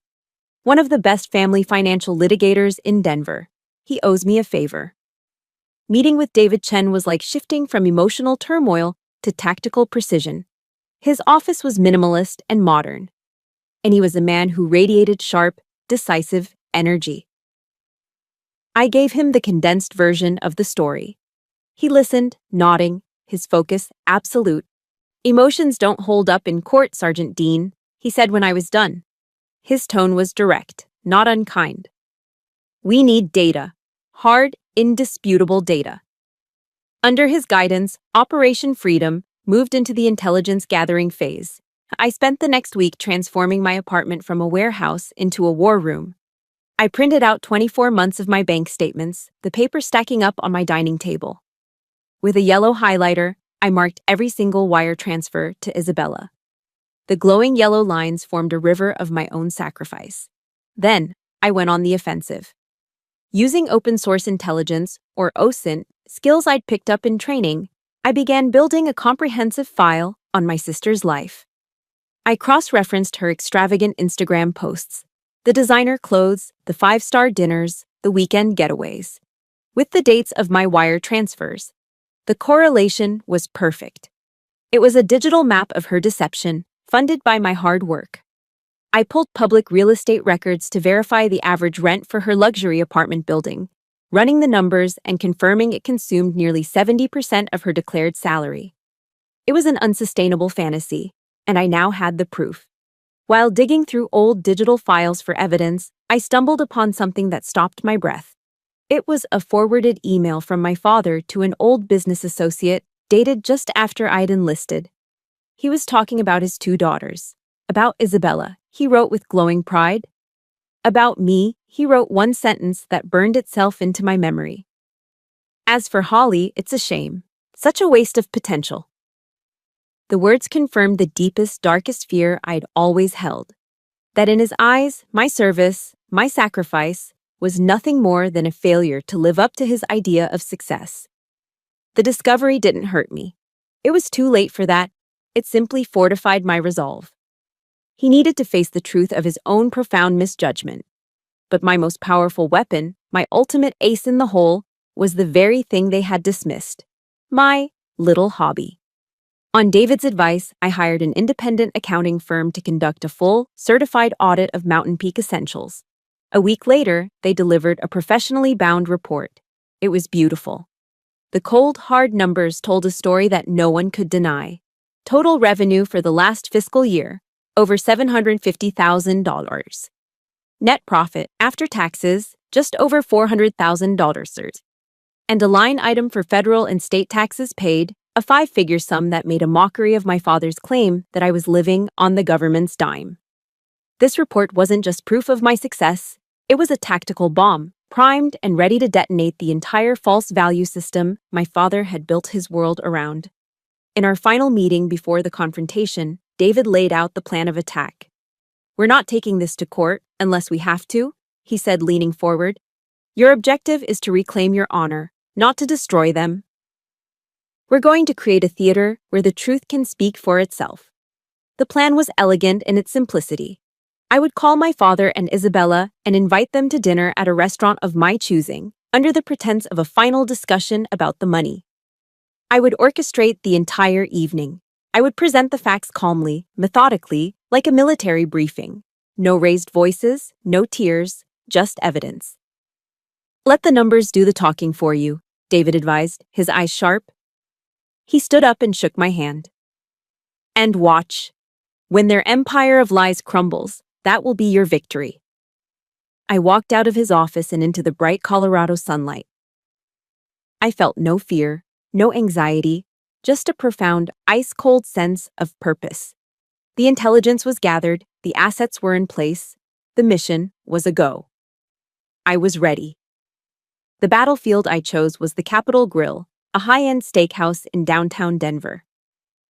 One of the best family financial litigators in Denver. He owes me a favor." Meeting with David Chen was like shifting from emotional turmoil to tactical precision. His office was minimalist and modern, and he was a man who radiated sharp, decisive energy. I gave him the condensed version of the story. He listened, nodding, his focus absolute. "Emotions don't hold up in court, Sergeant Dean," he said when I was done. His tone was direct, not unkind. "We need data. Hard, indisputable data." Under his guidance, Operation Freedom moved into the intelligence-gathering phase. I spent the next week transforming my apartment from a warehouse into a war room. I printed out 24 months of my bank statements, the paper stacking up on my dining table. With a yellow highlighter, I marked every single wire transfer to Isabella. The glowing yellow lines formed a river of my own sacrifice. Then, I went on the offensive. Using open-source intelligence, or OSINT, skills I'd picked up in training, I began building a comprehensive file on my sister's life. I cross-referenced her extravagant Instagram posts, the designer clothes, the 5-star dinners, the weekend getaways, with the dates of my wire transfers. The correlation was perfect. It was a digital map of her deception, funded by my hard work. I pulled public real estate records to verify the average rent for her luxury apartment building, running the numbers and confirming it consumed nearly 70% of her declared salary. It was an unsustainable fantasy, and I now had the proof. While digging through old digital files for evidence, I stumbled upon something that stopped my breath. It was a forwarded email from my father to an old business associate, dated just after I'd enlisted. He was talking about his 2 daughters. About Isabella, he wrote with glowing pride. About me, he wrote one sentence that burned itself into my memory. "As for Holly, it's a shame. Such a waste of potential." The words confirmed the deepest, darkest fear I'd always held. That in his eyes, my service, my sacrifice, was nothing more than a failure to live up to his idea of success. The discovery didn't hurt me. It was too late for that. It simply fortified my resolve. He needed to face the truth of his own profound misjudgment. But my most powerful weapon, my ultimate ace in the hole, was the very thing they had dismissed: my little hobby. On David's advice, I hired an independent accounting firm to conduct a full, certified audit of Mountain Peak Essentials. A week later, they delivered a professionally bound report. It was beautiful. The cold, hard numbers told a story that no one could deny. Total revenue for the last fiscal year, over $750,000. Net profit, after taxes, just over $400,000. And a line item for federal and state taxes paid, a 5-figure sum that made a mockery of my father's claim that I was living on the government's dime. This report wasn't just proof of my success, it was a tactical bomb, primed and ready to detonate the entire false value system my father had built his world around. In our final meeting before the confrontation, David laid out the plan of attack. "We're not taking this to court unless we have to," he said, leaning forward. "Your objective is to reclaim your honor, not to destroy them. We're going to create a theater where the truth can speak for itself." The plan was elegant in its simplicity. I would call my father and Isabella and invite them to dinner at a restaurant of my choosing, under the pretense of a final discussion about the money. I would orchestrate the entire evening. I would present the facts calmly, methodically, like a military briefing. No raised voices, no tears, just evidence. "Let the numbers do the talking for you," David advised, his eyes sharp. He stood up and shook my hand. "And watch." When their empire of lies crumbles, that will be your victory. I walked out of his office and into the bright Colorado sunlight. I felt no fear, no anxiety, just a profound, ice-cold sense of purpose. The intelligence was gathered, the assets were in place, the mission was a go. I was ready. The battlefield I chose was the Capitol Grill, a high-end steakhouse in downtown Denver.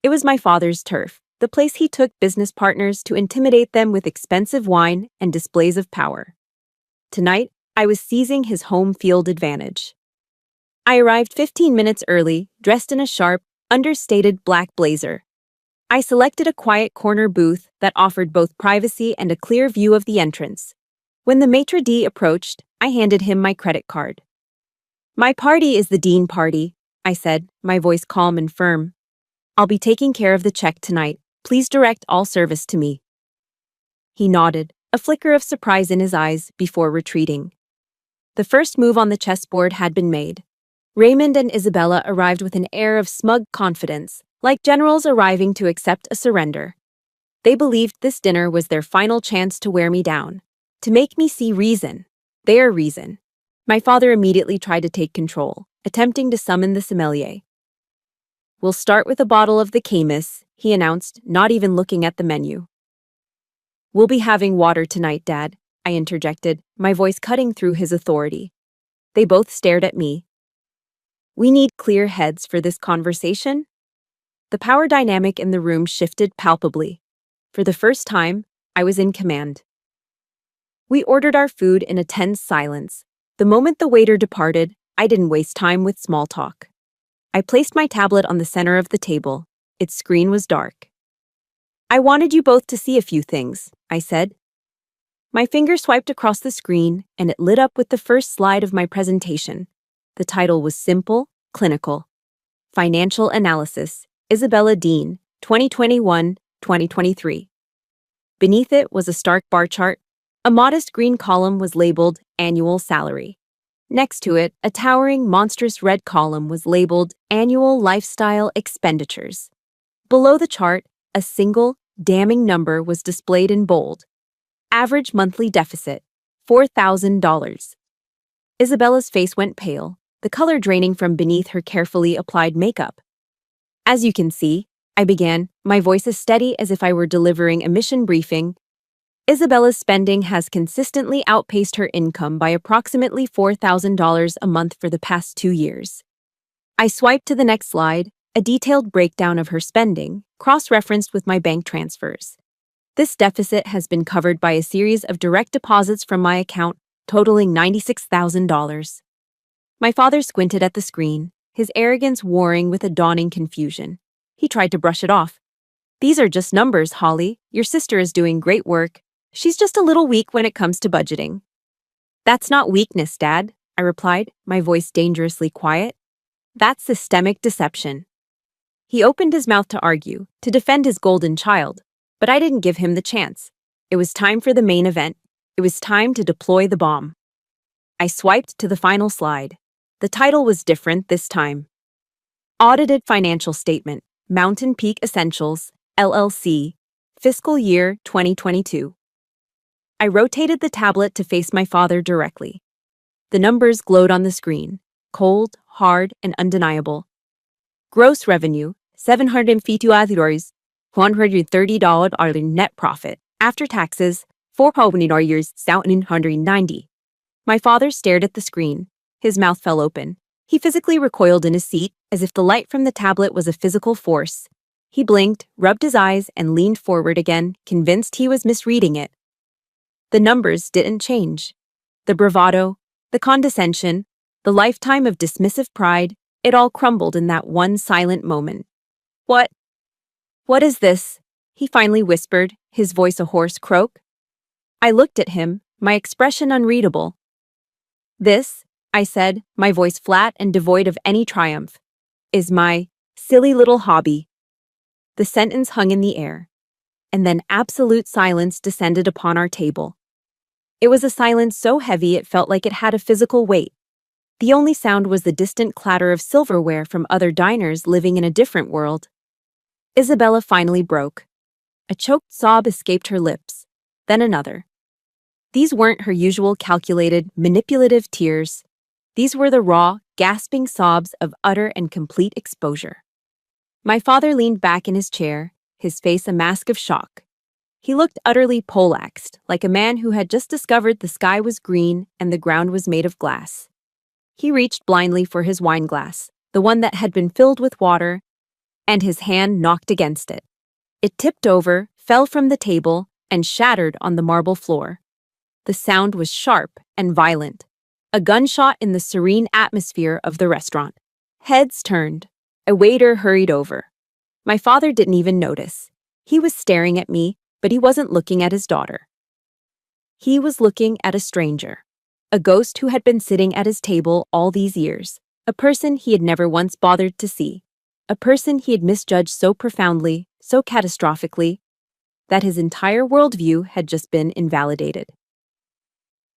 It was my father's turf, the place he took business partners to intimidate them with expensive wine and displays of power. Tonight, I was seizing his home field advantage. I arrived 15 minutes early, dressed in a sharp, understated black blazer. I selected a quiet corner booth that offered both privacy and a clear view of the entrance. When the maitre d' approached, I handed him my credit card. "My party is the Dean party," I said, my voice calm and firm. "I'll be taking care of the check tonight. Please direct all service to me." He nodded, a flicker of surprise in his eyes, before retreating. The first move on the chessboard had been made. Raymond and Isabella arrived with an air of smug confidence, like generals arriving to accept a surrender. They believed this dinner was their final chance to wear me down, to make me see reason, their reason. My father immediately tried to take control, attempting to summon the sommelier. "We'll start with a bottle of the Camus," he announced, not even looking at the menu. "We'll be having water tonight, Dad," I interjected, my voice cutting through his authority. They both stared at me. "We need clear heads for this conversation." The power dynamic in the room shifted palpably. For the first time, I was in command. We ordered our food in a tense silence. The moment the waiter departed, I didn't waste time with small talk. I placed my tablet on the center of the table. Its screen was dark. "I wanted you both to see a few things," I said. My finger swiped across the screen, and it lit up with the first slide of my presentation. The title was simple, clinical. Financial Analysis, Isabella Dean, 2021-2023. Beneath it was a stark bar chart. A modest green column was labeled Annual Salary. Next to it, a towering, monstrous red column was labeled Annual Lifestyle Expenditures. Below the chart, a single, damning number was displayed in bold. Average monthly deficit, $4,000. Isabella's face went pale, the color draining from beneath her carefully applied makeup. "As you can see," I began, my voice as steady as if I were delivering a mission briefing, "Isabella's spending has consistently outpaced her income by approximately $4,000 a month for the past 2 years. I swiped to the next slide, a detailed breakdown of her spending, cross-referenced with my bank transfers. This deficit has been covered by a series of direct deposits from my account, totaling $96,000. My father squinted at the screen, his arrogance warring with a dawning confusion. He tried to brush it off. "These are just numbers, Holly. Your sister is doing great work. She's just a little weak when it comes to budgeting." "That's not weakness, Dad," I replied, my voice dangerously quiet. "That's systemic deception." He opened his mouth to argue, to defend his golden child, but I didn't give him the chance. It was time for the main event. It was time to deploy the bomb. I swiped to the final slide. The title was different this time. Audited Financial Statement, Mountain Peak Essentials, LLC, Fiscal Year 2022. I rotated the tablet to face my father directly. The numbers glowed on the screen, cold, hard, and undeniable. Gross revenue, $750, $130 net profit. After taxes, $4,790. My father stared at the screen. His mouth fell open. He physically recoiled in his seat, as if the light from the tablet was a physical force. He blinked, rubbed his eyes, and leaned forward again, convinced he was misreading it. The numbers didn't change. The bravado, the condescension, the lifetime of dismissive pride, it all crumbled in that one silent moment. What is this?" he finally whispered, his voice a hoarse croak. I looked at him, my expression unreadable. "This," I said, my voice flat and devoid of any triumph, "is my silly little hobby." The sentence hung in the air, and then absolute silence descended upon our table. It was a silence so heavy it felt like it had a physical weight. The only sound was the distant clatter of silverware from other diners living in a different world. Isabella finally broke. A choked sob escaped her lips, then another. These weren't her usual calculated, manipulative tears. These were the raw, gasping sobs of utter and complete exposure. My father leaned back in his chair, his face a mask of shock. He looked utterly poleaxed, like a man who had just discovered the sky was green and the ground was made of glass. He reached blindly for his wine glass, the one that had been filled with water, and his hand knocked against it. It tipped over, fell from the table, and shattered on the marble floor. The sound was sharp and violent, a gunshot in the serene atmosphere of the restaurant. Heads turned. A waiter hurried over. My father didn't even notice. He was staring at me, but he wasn't looking at his daughter. He was looking at a stranger, a ghost who had been sitting at his table all these years, a person he had never once bothered to see, a person he had misjudged so profoundly, so catastrophically, that his entire worldview had just been invalidated.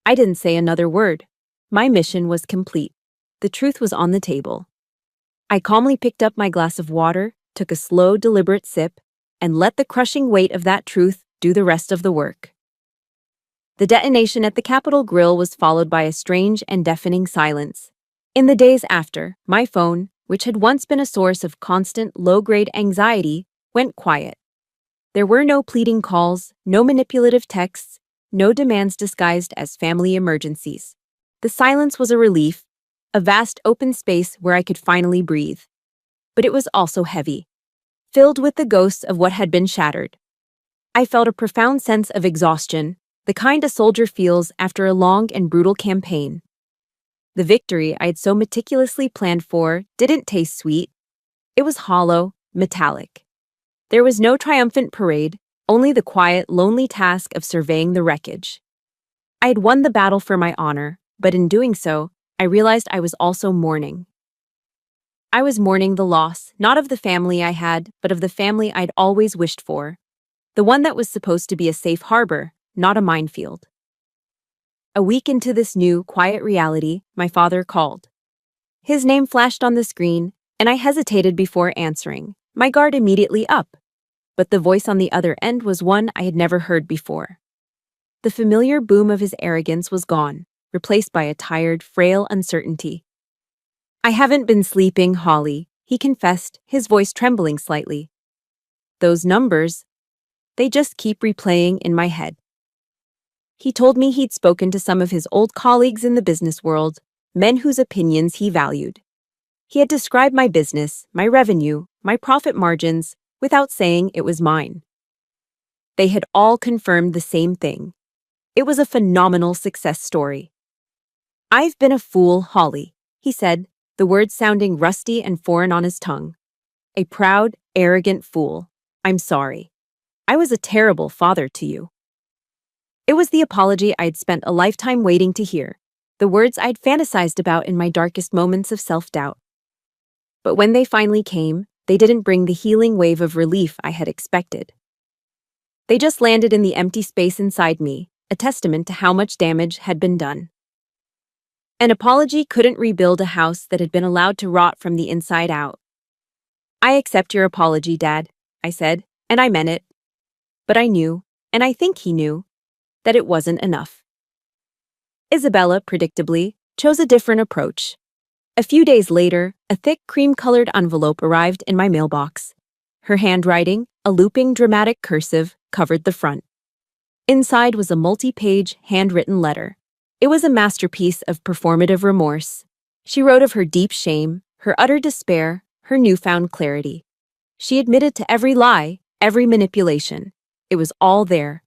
I didn't say another word. My mission was complete. The truth was on the table. I calmly picked up my glass of water, took a slow, deliberate sip, and let the crushing weight of that truth do the rest of the work. The detonation at the Capitol Grill was followed by a strange and deafening silence. In the days after, my phone, which had once been a source of constant, low-grade anxiety, went quiet. There were no pleading calls, no manipulative texts, no demands disguised as family emergencies. The silence was a relief, a vast open space where I could finally breathe. But it was also heavy, filled with the ghosts of what had been shattered. I felt a profound sense of exhaustion, the kind a soldier feels after a long and brutal campaign. The victory I had so meticulously planned for didn't taste sweet. It was hollow, metallic. There was no triumphant parade, only the quiet, lonely task of surveying the wreckage. I had won the battle for my honor, but in doing so, I realized I was also mourning. I was mourning the loss, not of the family I had, but of the family I'd always wished for. The one that was supposed to be a safe harbor, not a minefield. A week into this new, quiet reality, my father called. His name flashed on the screen, and I hesitated before answering, my guard immediately up. But the voice on the other end was one I had never heard before. The familiar boom of his arrogance was gone, replaced by a tired, frail uncertainty. "I haven't been sleeping, Holly," he confessed, his voice trembling slightly. "Those numbers, they just keep replaying in my head." He told me he'd spoken to some of his old colleagues in the business world, men whose opinions he valued. He had described my business, my revenue, my profit margins, without saying it was mine. They had all confirmed the same thing. It was a phenomenal success story. "I've been a fool, Holly," he said, the words sounding rusty and foreign on his tongue. "A proud, arrogant fool. I'm sorry. I was a terrible father to you." It was the apology I'd spent a lifetime waiting to hear, the words I'd fantasized about in my darkest moments of self-doubt. But when they finally came, they didn't bring the healing wave of relief I had expected. They just landed in the empty space inside me, a testament to how much damage had been done. An apology couldn't rebuild a house that had been allowed to rot from the inside out. "I accept your apology, Dad," I said, and I meant it. But I knew, and I think he knew, that it wasn't enough. Isabella, predictably, chose a different approach. A few days later, a thick cream-colored envelope arrived in my mailbox. Her handwriting, a looping dramatic cursive, covered the front. Inside was a multi-page, handwritten letter. It was a masterpiece of performative remorse. She wrote of her deep shame, her utter despair, her newfound clarity. She admitted to every lie, every manipulation. It was all there.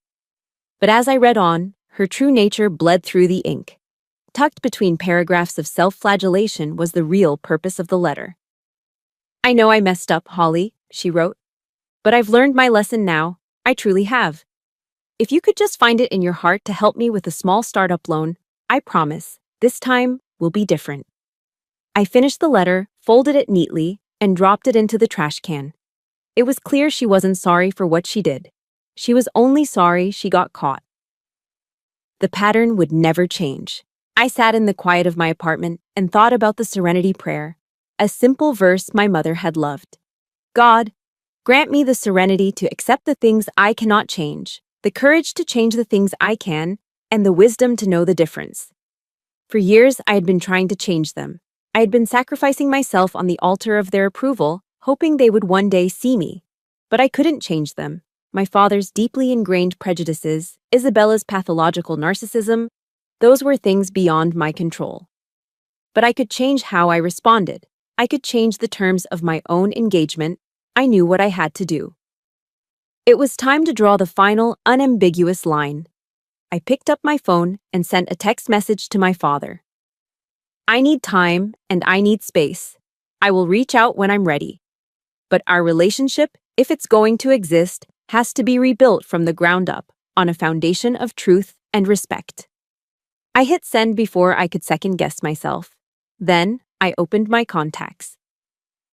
But as I read on, her true nature bled through the ink. Tucked between paragraphs of self-flagellation was the real purpose of the letter. "I know I messed up, Holly," she wrote. "But I've learned my lesson now. I truly have. If you could just find it in your heart to help me with a small startup loan, I promise, this time will be different." I finished the letter, folded it neatly, and dropped it into the trash can. It was clear she wasn't sorry for what she did. She was only sorry she got caught. The pattern would never change. I sat in the quiet of my apartment and thought about the Serenity Prayer, a simple verse my mother had loved. "God, Grant me the serenity to accept the things I cannot change, the courage to change the things I can, and the wisdom to know the difference. For years, I had been trying to change them. I had been sacrificing myself on the altar of their approval, hoping they would one day see me. But I couldn't change them. My father's deeply ingrained prejudices, Isabella's pathological narcissism, those were things beyond my control. But I could change how I responded. I could change the terms of my own engagement. I knew what I had to do. It was time to draw the final, unambiguous line. I picked up my phone and sent a text message to my father. I need time and I need space. I will reach out when I'm ready. But our relationship, if it's going to exist, has to be rebuilt from the ground up, on a foundation of truth and respect. I hit send before I could second-guess myself. Then, I opened my contacts.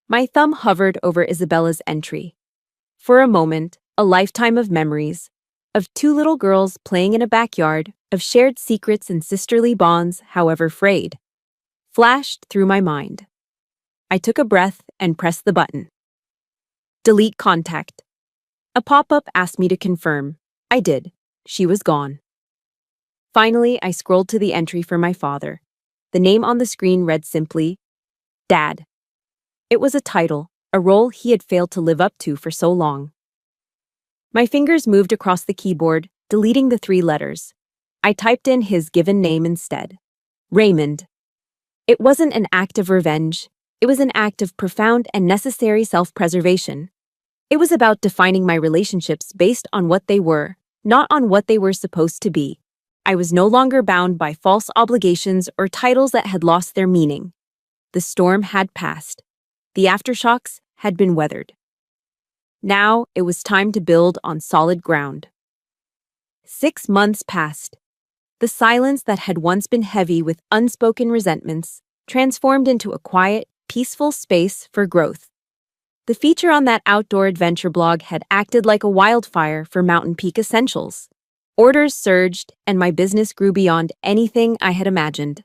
My thumb hovered over Isabella's entry. For a moment, a lifetime of memories, of two little girls playing in a backyard, of shared secrets and sisterly bonds, however frayed, flashed through my mind. I took a breath and pressed the button. Delete contact. A pop-up asked me to confirm. I did. She was gone. Finally, I scrolled to the entry for my father. The name on the screen read simply, Dad. It was a title, a role he had failed to live up to for so long. My fingers moved across the keyboard, deleting the 3 letters. I typed in his given name instead. Raymond. It wasn't an act of revenge. It was an act of profound and necessary self-preservation. It was about defining my relationships based on what they were, not on what they were supposed to be. I was no longer bound by false obligations or titles that had lost their meaning. The storm had passed. The aftershocks had been weathered. Now it was time to build on solid ground. 6 months passed. The silence that had once been heavy with unspoken resentments transformed into a quiet, peaceful space for growth. The feature on that outdoor adventure blog had acted like a wildfire for Mountain Peak Essentials. Orders surged, and my business grew beyond anything I had imagined.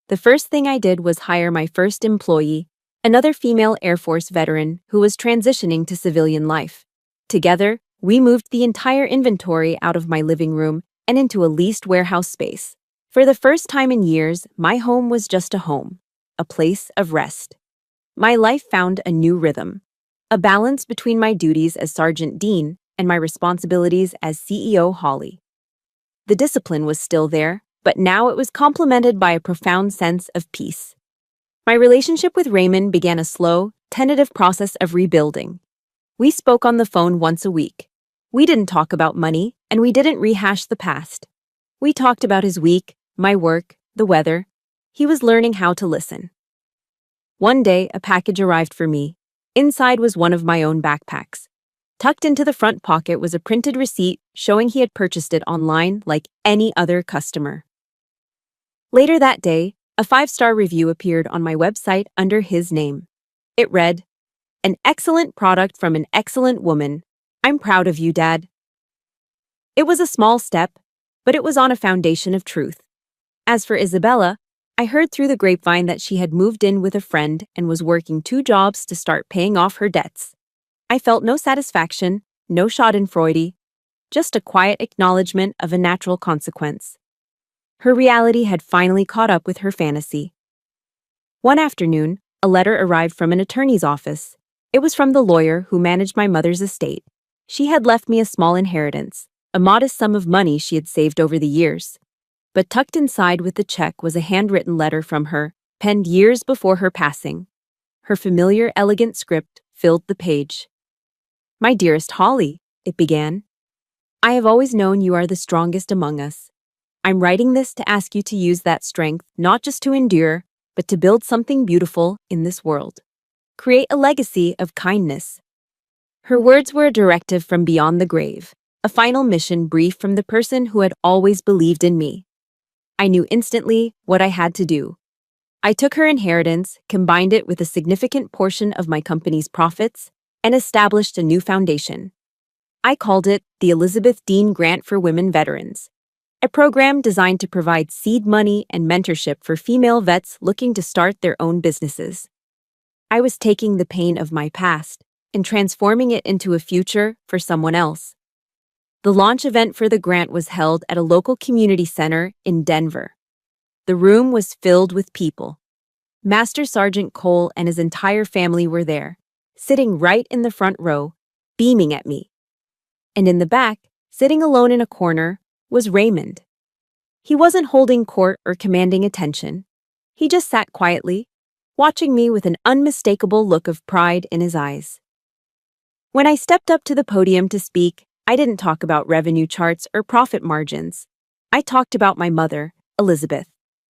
The first thing I did was hire my first employee, another female Air Force veteran who was transitioning to civilian life. Together, we moved the entire inventory out of my living room and into a leased warehouse space. For the first time in years, my home was just a home, a place of rest. My life found a new rhythm, a balance between my duties as Sergeant Dean and my responsibilities as CEO Holly. The discipline was still there, but now it was complemented by a profound sense of peace. My relationship with Raymond began a slow, tentative process of rebuilding. We spoke on the phone once a week. We didn't talk about money, and we didn't rehash the past. We talked about his week, my work, the weather. He was learning how to listen. One day, a package arrived for me. Inside was one of my own backpacks. Tucked into the front pocket was a printed receipt showing he had purchased it online like any other customer. Later that day, a 5-star review appeared on my website under his name. It read, "An excellent product from an excellent woman. I'm proud of you, Dad." It was a small step, but it was on a foundation of truth. As for Isabella, I heard through the grapevine that she had moved in with a friend and was working 2 jobs to start paying off her debts. I felt no satisfaction, no schadenfreude, just a quiet acknowledgement of a natural consequence. Her reality had finally caught up with her fantasy. One afternoon, a letter arrived from an attorney's office. It was from the lawyer who managed my mother's estate. She had left me a small inheritance, a modest sum of money she had saved over the years. But tucked inside with the check was a handwritten letter from her, penned years before her passing. Her familiar, elegant script filled the page. "My dearest Holly," it began, "I have always known you are the strongest among us. I'm writing this to ask you to use that strength not just to endure, but to build something beautiful in this world. Create a legacy of kindness." Her words were a directive from beyond the grave, a final mission brief from the person who had always believed in me. I knew instantly what I had to do. I took her inheritance, combined it with a significant portion of my company's profits, and established a new foundation. I called it the Elizabeth Dean Grant for Women Veterans, a program designed to provide seed money and mentorship for female vets looking to start their own businesses. I was taking the pain of my past, and transforming it into a future for someone else. The launch event for the grant was held at a local community center in Denver. The room was filled with people. Master Sergeant Cole and his entire family were there, sitting right in the front row, beaming at me. And in the back, sitting alone in a corner, was Raymond. He wasn't holding court or commanding attention. He just sat quietly, watching me with an unmistakable look of pride in his eyes. When I stepped up to the podium to speak, I didn't talk about revenue charts or profit margins. I talked about my mother, Elizabeth.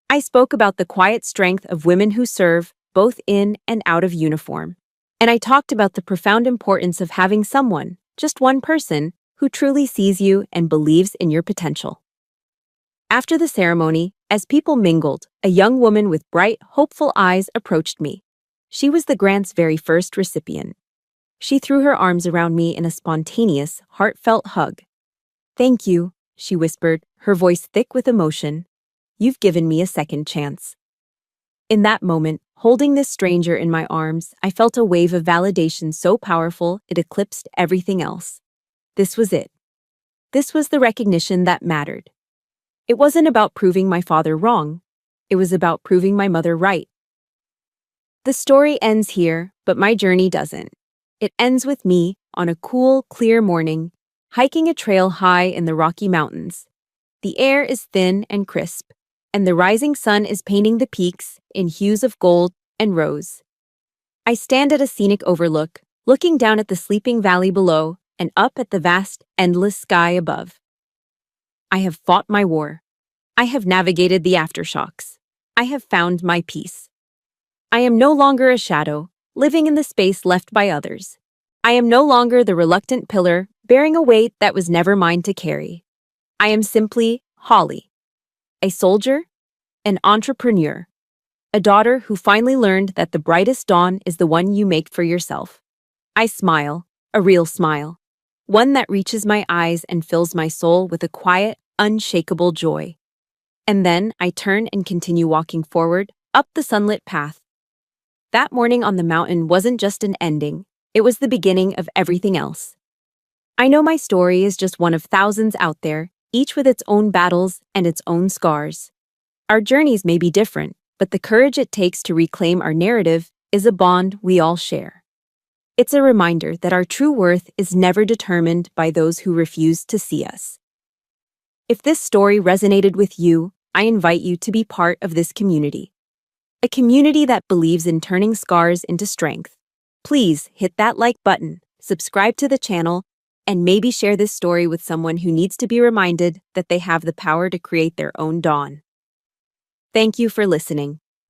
I spoke about the quiet strength of women who serve, both in and out of uniform. And I talked about the profound importance of having someone, just one person, who truly sees you and believes in your potential. After the ceremony, as people mingled, a young woman with bright, hopeful eyes approached me. She was the grant's very first recipient. She threw her arms around me in a spontaneous, heartfelt hug. "Thank you," she whispered, her voice thick with emotion. "You've given me a second chance." In that moment, holding this stranger in my arms, I felt a wave of validation so powerful it eclipsed everything else. This was it. This was the recognition that mattered. It wasn't about proving my father wrong. It was about proving my mother right. The story ends here, but my journey doesn't. It ends with me, on a cool, clear morning, hiking a trail high in the Rocky Mountains. The air is thin and crisp, and the rising sun is painting the peaks in hues of gold and rose. I stand at a scenic overlook, looking down at the sleeping valley below and up at the vast, endless sky above. I have fought my war. I have navigated the aftershocks. I have found my peace. I am no longer a shadow, living in the space left by others. I am no longer the reluctant pillar, bearing a weight that was never mine to carry. I am simply Holly, a soldier, an entrepreneur, a daughter who finally learned that the brightest dawn is the one you make for yourself. I smile, a real smile, one that reaches my eyes and fills my soul with a quiet, unshakable joy. And then I turn and continue walking forward, up the sunlit path. That morning on the mountain wasn't just an ending, it was the beginning of everything else. I know my story is just one of thousands out there, each with its own battles and its own scars. Our journeys may be different, but the courage it takes to reclaim our narrative is a bond we all share. It's a reminder that our true worth is never determined by those who refuse to see us. If this story resonated with you, I invite you to be part of this community. A community that believes in turning scars into strength. Please hit that like button, subscribe to the channel, and maybe share this story with someone who needs to be reminded that they have the power to create their own dawn. Thank you for listening.